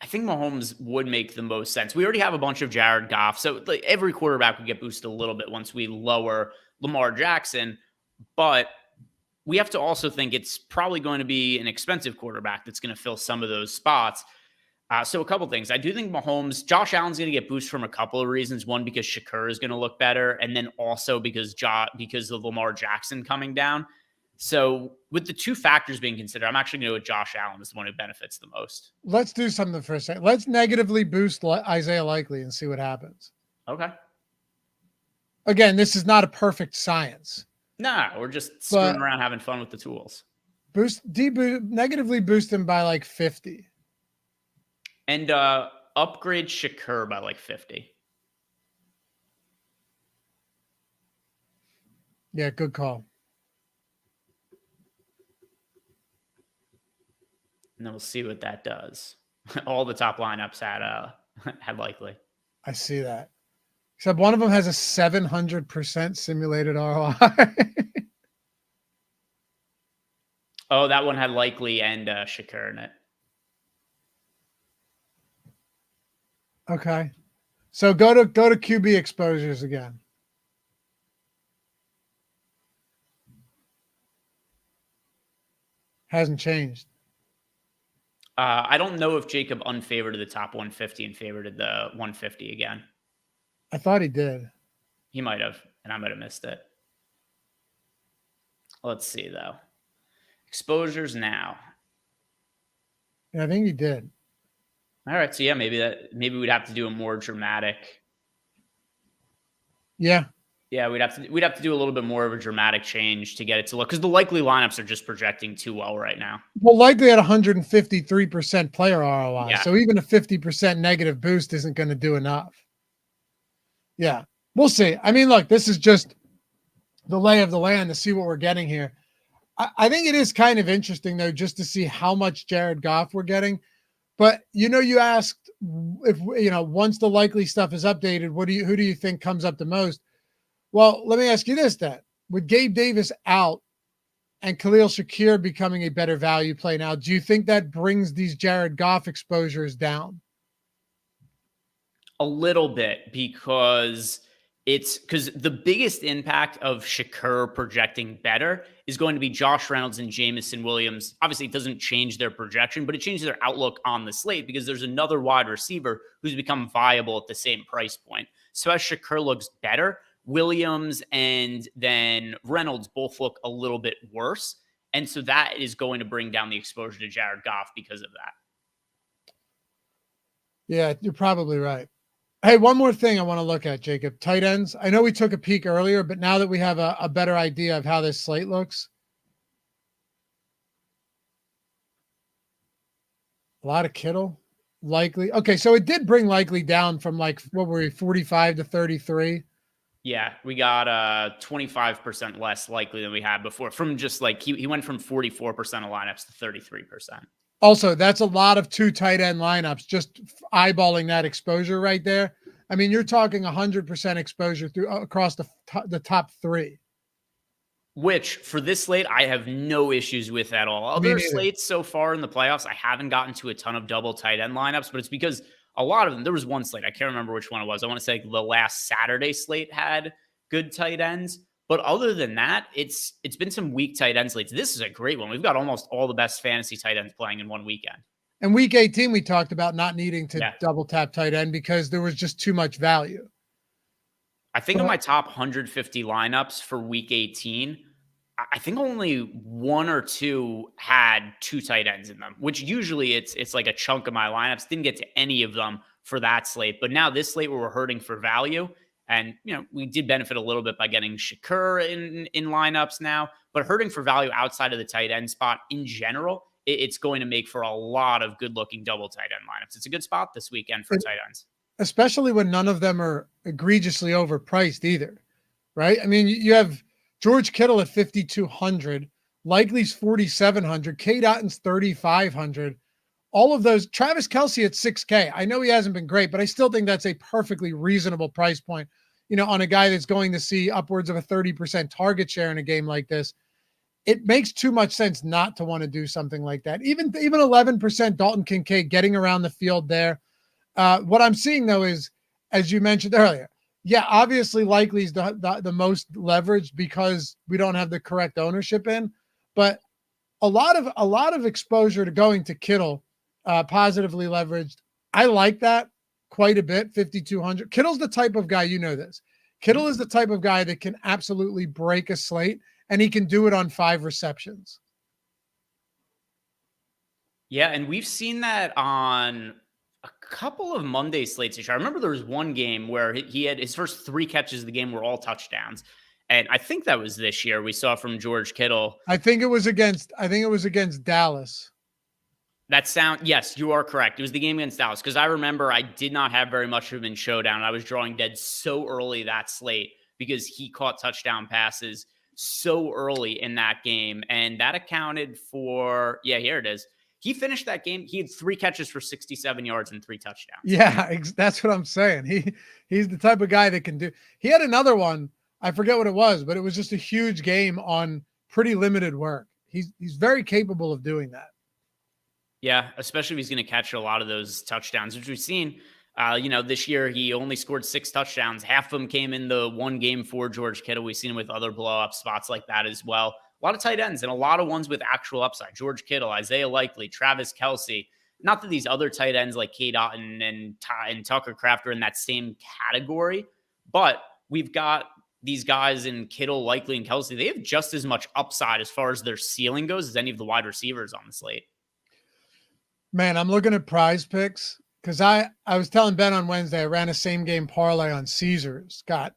Speaker 2: I think Mahomes would make the most sense. We already have a bunch of Jared Goff, so every quarterback would get boosted a little bit once we lower Lamar Jackson. But we have to also think it's probably going to be an expensive quarterback that's going to fill some of those spots. So a couple things. I do think Josh Allen's going to get boosted from a couple of reasons. One, because Shakur is going to look better, and then also because of Lamar Jackson coming down. So with the two factors being considered, I'm actually going to go with Josh Allen as the one who benefits the most.
Speaker 1: Let's do something for a second. Let's negatively boost Isaiah Likely and see what happens.
Speaker 2: Okay.
Speaker 1: Again, this is not a perfect science.
Speaker 2: Nah, we're just screwing around having fun with the tools.
Speaker 1: Negatively boost him by 50.
Speaker 2: And upgrade Shakur by 50.
Speaker 1: Yeah, good call.
Speaker 2: And then we'll see what that does. All the top lineups had Likely.
Speaker 1: I see that. Except one of them has a 700% simulated ROI.
Speaker 2: Oh, that one had Likely and Shakur in it.
Speaker 1: Okay. So go to QB exposures again. Hasn't changed.
Speaker 2: I don't know if Jacob unfavored the top 150 and favored the 150 again.
Speaker 1: I thought he did.
Speaker 2: He might have, and I might have missed it. Let's see, though. Exposures now.
Speaker 1: Yeah, I think he did.
Speaker 2: All right, so yeah, maybe we'd have to do a more dramatic.
Speaker 1: Yeah.
Speaker 2: Yeah, we'd have to do a little bit more of a dramatic change to get it to look, because the likely lineups are just projecting too well right now.
Speaker 1: Well, likely at 153% player ROI.
Speaker 2: Yeah.
Speaker 1: So even a 50% negative boost isn't going to do enough. Yeah, we'll see. I mean, look, this is just the lay of the land to see what we're getting here. I think it is kind of interesting, though, just to see how much Jared Goff we're getting. But, you asked if, once the likely stuff is updated, who do you think comes up the most? Well, let me ask you this then. With Gabe Davis out and Khalil Shakir becoming a better value play now, do you think that brings these Jared Goff exposures down?
Speaker 2: A little bit, because the biggest impact of Shakir projecting better is going to be Josh Reynolds and Jamison Williams. Obviously, it doesn't change their projection, but it changes their outlook on the slate because there's another wide receiver who's become viable at the same price point. So as Shakir looks better, Williams and then Reynolds both look a little bit worse. And so that is going to bring down the exposure to Jared Goff because of that.
Speaker 1: Yeah, you're probably right. Hey, one more thing I want to look at, Jacob. Tight ends. I know we took a peek earlier, but now that we have a better idea of how this slate looks, a lot of Kittle. Likely. Okay, so it did bring Likely down from what were we, 45 to 33?
Speaker 2: Yeah, we got 25% less likely than we had before. From just he went from 44% of lineups to 33%.
Speaker 1: Also, that's a lot of 2 tight end lineups, just eyeballing that exposure right there. I mean, you're talking 100% exposure across the top 3.
Speaker 2: Which, for this slate, I have no issues with at all. Other slates so far in the playoffs, I haven't gotten to a ton of double tight end lineups, but it's because a lot of them, there was one slate, I can't remember which one it was. I want to say the last Saturday slate had good tight ends. But other than that, it's been some weak tight end slates. This is a great one. We've got almost all the best fantasy tight ends playing in one weekend.
Speaker 1: And week 18, we talked about not needing to double tap tight end because there was just too much value.
Speaker 2: I think of my top 150 lineups for week 18, I think only 1 or 2 had 2 tight ends in them, which usually it's like a chunk of my lineups. Didn't get to any of them for that slate. But now this slate where we're hurting for value, and we did benefit a little bit by getting Shakir in lineups now, but hurting for value outside of the tight end spot in general, it's going to make for a lot of good-looking double tight end lineups. It's a good spot this weekend for tight ends. Especially
Speaker 1: when none of them are egregiously overpriced either, right? I mean, you have George Kittle at 5,200, Likely's 4,700, K. Dotton's 3,500. All of those, Travis Kelce at 6K. I know he hasn't been great, but I still think that's a perfectly reasonable price point, on a guy that's going to see upwards of a 30% target share in a game like this. It makes too much sense not to want to do something like that. Even 11% Dalton Kincaid getting around the field there. What I'm seeing, though, is, as you mentioned earlier, yeah, obviously Likely's the most leveraged because we don't have the correct ownership in, but a lot of exposure to going to Kittle, positively leveraged. I like that quite a bit. 5,200. Kittle's the type of guy, this. Kittle is the type of guy that can absolutely break a slate, and he can do it on 5 receptions.
Speaker 2: Yeah, and we've seen that on a couple of Monday slates this year. I remember there was one game where he had his first 3 catches of the game were all touchdowns. And I think that was this year we saw from George Kittle.
Speaker 1: I think it was against Dallas.
Speaker 2: Yes, you are correct. It was the game against Dallas, because I remember I did not have very much of him in showdown. I was drawing dead so early that slate because he caught touchdown passes so early in that game. And that accounted for, here it is. He finished that game. He had 3 catches for 67 yards and 3 touchdowns.
Speaker 1: Yeah, that's what I'm saying. He's the type of guy that can do. He had another one. I forget what it was, but it was just a huge game on pretty limited work. He's very capable of doing that.
Speaker 2: Yeah, especially if he's going to catch a lot of those touchdowns, which we've seen. This year he only scored 6 touchdowns. Half of them came in the one game for George Kittle. We've seen him with other blow up spots like that as well. A lot of tight ends and a lot of ones with actual upside. George Kittle, Isaiah Likely, Travis Kelce. Not that these other tight ends like Cade Otton and Tucker Kraft are in that same category, but we've got these guys in Kittle, Likely, and Kelce. They have just as much upside as far as their ceiling goes as any of the wide receivers on the slate.
Speaker 1: Man, I'm looking at Prize Picks because I was telling Ben on Wednesday I ran a same game parlay on Caesars. Got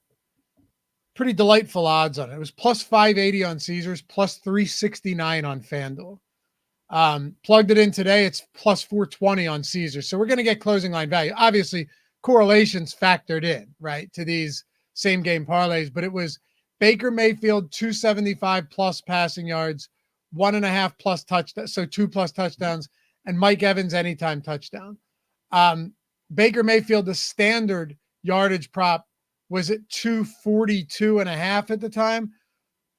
Speaker 1: pretty delightful odds on it. It was plus 580 on Caesars, plus 369 on FanDuel. Plugged it in today. It's plus 420 on Caesars. So we're going to get closing line value. Obviously, correlations factored in, right, to these same game parlays, but it was Baker Mayfield, 275 plus passing yards, 1.5 plus touchdowns, so 2 plus touchdowns, and Mike Evans anytime touchdown. Baker Mayfield, the standard yardage prop was at 242.5 at the time.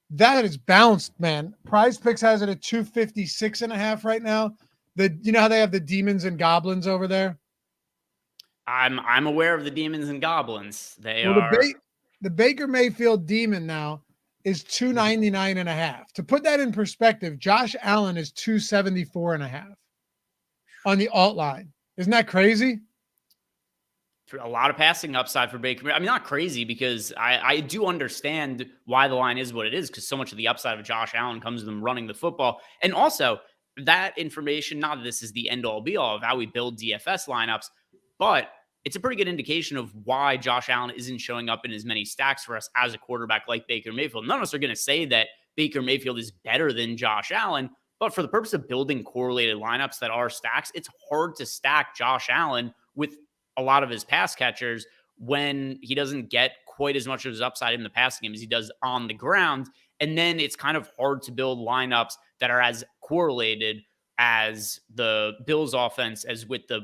Speaker 1: That is bounced, man. Prize Picks has it at 256.5 right now. You know how they have the demons and goblins over there?
Speaker 2: I'm aware of the demons and goblins.
Speaker 1: The Baker Mayfield demon now is 299.5. To put that in perspective, Josh Allen is 274.5 on the alt line. Isn't that crazy?
Speaker 2: A lot of passing upside for Baker. I mean, not crazy because I do understand why the line is what it is because so much of the upside of Josh Allen comes to them running the football. And also that information, not that this is the end all be all of how we build DFS lineups, but it's a pretty good indication of why Josh Allen isn't showing up in as many stacks for us as a quarterback like Baker Mayfield. None of us are going to say that Baker Mayfield is better than Josh Allen, but for the purpose of building correlated lineups that are stacks, it's hard to stack Josh Allen with a lot of his pass catchers when he doesn't get quite as much of his upside in the passing game as he does on the ground. And then it's kind of hard to build lineups that are as correlated as the Bills offense as with the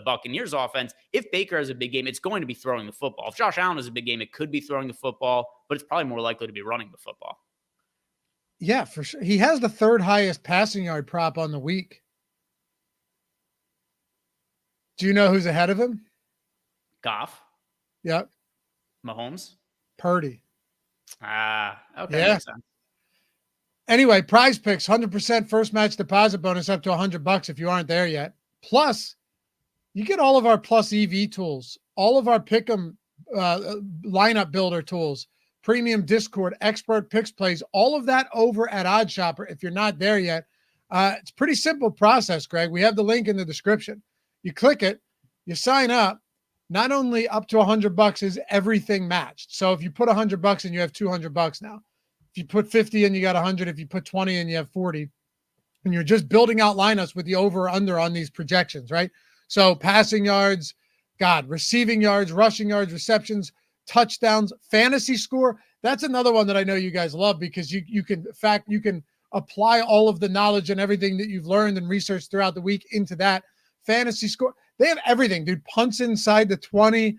Speaker 2: Buccaneers offense. If Baker has a big game, it's going to be throwing the football. If Josh Allen has a big game, it could be throwing the football, but it's probably more likely to be running the football.
Speaker 1: Yeah, for sure. He has the third highest passing yard prop on the week. Do you know who's ahead of him?
Speaker 2: Goff.
Speaker 1: Yep.
Speaker 2: Mahomes.
Speaker 1: Purdy.
Speaker 2: Okay.
Speaker 1: Yeah.
Speaker 2: Makes sense.
Speaker 1: Anyway, Prize Picks, 100% first match deposit bonus up to $100 if you aren't there yet. Plus, you get all of our plus EV tools, all of our pick'em lineup builder tools, premium Discord, expert picks plays, all of that over at OddsShopper. If you're not there yet, it's a pretty simple process, Greg. We have the link in the description. You click it, you sign up. Not only up to $100 is everything matched. So if you put $100 in, you have $200 now. If you put 50 in, you got 100. If you put 20 in, you have 40. And you're just building out lineups with the over or under on these projections, right? So passing yards, receiving yards, rushing yards, receptions, touchdowns, fantasy score. That's another one that I know you guys love because you can apply all of the knowledge and everything that you've learned and researched throughout the week into that fantasy score. They have everything, dude. Punts inside the 20.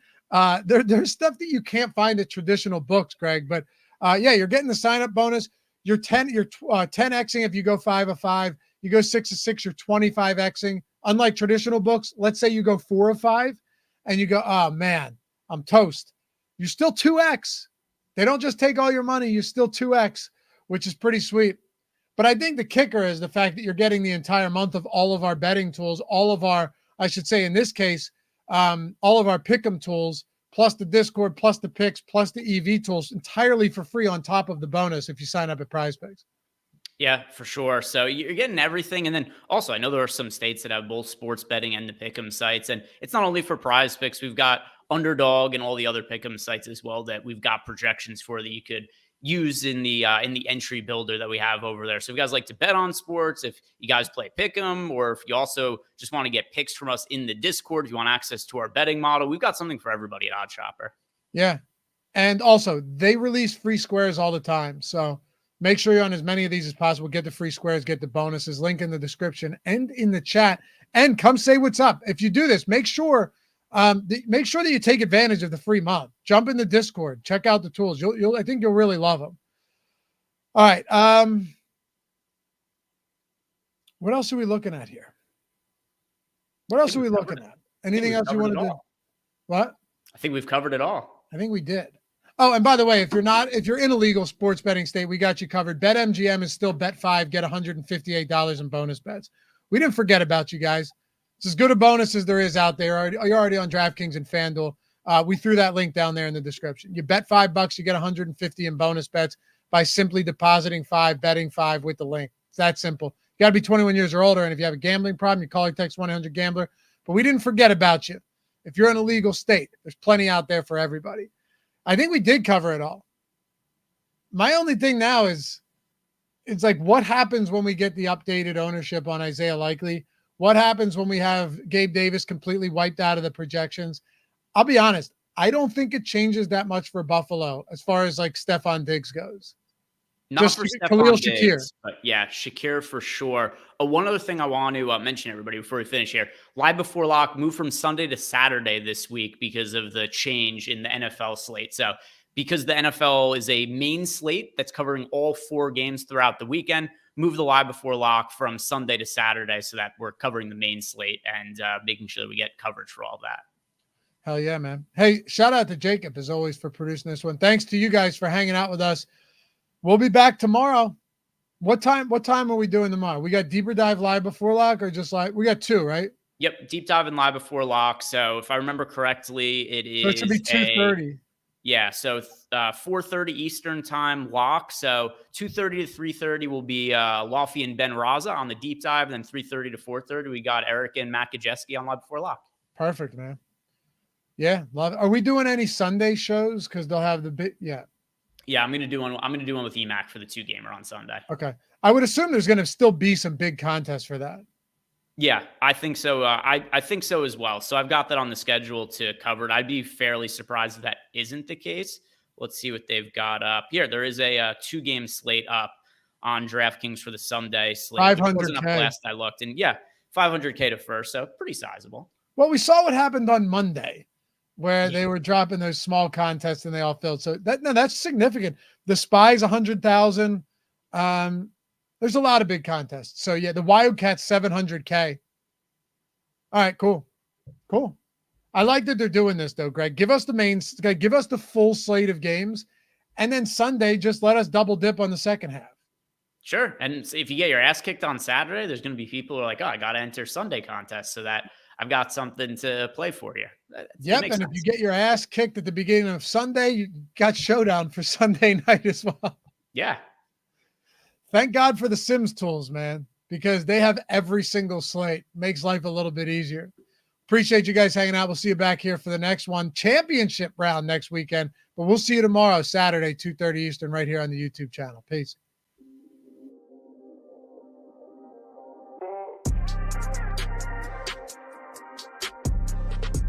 Speaker 1: There's stuff that you can't find at traditional books, Greg. But you're getting the sign-up bonus. You're 10xing if you go 5 of 5. You go 6 of 6, you're 25xing. Unlike traditional books, let's say you go 4 of 5 and you go, oh man, I'm toast. You're still 2x. They don't just take all your money, you're still 2x, which is pretty sweet. But I think the kicker is the fact that you're getting the entire month of all of our betting tools, all of our, I should say in this case, all of our pick'em tools, plus the Discord, plus the picks, plus the EV tools entirely for free on top of the bonus if you sign up at Prize Picks.
Speaker 2: Yeah, for sure. So you're getting everything. And then also, I know there are some states that have both sports betting and the pick'em sites. And it's not only for Prize Picks. We've got Underdog and all the other pick'em sites as well that we've got projections for that you could use in the entry builder that we have over there. So if you guys like to bet on sports, if you guys play pick'em, or if you also just want to get picks from us in the Discord, if you want access to our betting model, we've got something for everybody at OddsShopper.
Speaker 1: Yeah. And also they release free squares all the time. So make sure you're on as many of these as possible. Get the free squares, get the bonuses, link in the description and in the chat, and come say what's up. If you do this, make sure that you take advantage of the free month. Jump in the Discord, check out the tools. I think you'll really love them. All right. What else are we looking at here? What else are we looking at? Anything else you want to do? What?
Speaker 2: I think we've covered it all.
Speaker 1: I think we did. Oh, and by the way, if you're in a legal sports betting state, we got you covered. BetMGM is still bet 5, get $158 in bonus bets. We didn't forget about you guys. It's as good a bonus as there is out there. You're already on DraftKings and FanDuel. We threw that link down there in the description. You bet $5, you get 150 in bonus bets by simply depositing 5, betting 5 with the link. It's that simple. You got to be 21 years or older, and if you have a gambling problem, you call or text 1-800-GAMBLER. But we didn't forget about you. If you're in a legal state, there's plenty out there for everybody. I think we did cover it all. My only thing now is, it's like, what happens when we get the updated ownership on Isaiah Likely? What happens when we have Gabe Davis completely wiped out of the projections? I'll be honest, I don't think it changes that much for Buffalo as far as like Stephon Diggs goes.
Speaker 2: Not
Speaker 1: Just
Speaker 2: for
Speaker 1: Khalil
Speaker 2: Stephon
Speaker 1: Shakir.
Speaker 2: Diggs, but yeah, Shakir for sure. One other thing I want to mention, everybody, before we finish here. Live Before Lock moved from Sunday to Saturday this week because of the change in the NFL slate. So because the NFL is a main slate that's covering all 4 games throughout the weekend, move the Live Before Lock from Sunday to Saturday so that we're covering the main slate and making sure that we get coverage for all that.
Speaker 1: Hell yeah, man. Hey, shout out to Jacob, as always, for producing this one. Thanks to you guys for hanging out with us. We'll be back tomorrow. What time are we doing tomorrow? We got Deeper Dive Live Before Lock, or just like, we got 2, right?
Speaker 2: Yep, Deep Dive and Live Before Lock. So if I remember correctly,
Speaker 1: So it should be 2:30.
Speaker 2: Yeah, so 4:30 Eastern time lock. So 2:30 to 3:30 will be Lofty and Ben Raza on the Deep Dive. And then 3:30 to 4:30, we got Eric and Matt Kajeski on Live Before Lock.
Speaker 1: Perfect, man. Yeah, love it. Are we doing any Sunday shows? Because they'll have the bit. Yeah.
Speaker 2: Yeah, I'm gonna do one with EMAC for the 2-gamer on Sunday.
Speaker 1: Okay. I would assume there's gonna still be some big contests for that.
Speaker 2: Yeah, I think so. I think so as well. So I've got that on the schedule to cover it. I'd be fairly surprised if that isn't the case. Let's see what they've got up here. There is a 2-game slate up on DraftKings for the Sunday slate.
Speaker 1: 500K.
Speaker 2: Last I looked, and yeah, 500K to first, so pretty sizable.
Speaker 1: Well, we saw what happened on Monday, where they were dropping those small contests and they all filled. So that's significant. The Spies 100,000. There's a lot of big contests. So yeah, the Wildcats 700K. All right, cool. I like that they're doing this though, Greg. Give us the full slate of games, and then Sunday just let us double dip on the second half.
Speaker 2: Sure. And if you get your ass kicked on Saturday, there's going to be people who are like, oh, I got to enter Sunday contest so that I've got something to play for you.
Speaker 1: Yep. And if you get your ass kicked at the beginning of Sunday, you got Showdown for Sunday night as well.
Speaker 2: Yeah.
Speaker 1: Thank God for the Sims tools, man, because they have every single slate. Makes life a little bit easier. Appreciate you guys hanging out. We'll see you back here for the next one. Championship round next weekend. But we'll see you tomorrow, Saturday, 2:30 Eastern, right here on the YouTube channel. Peace.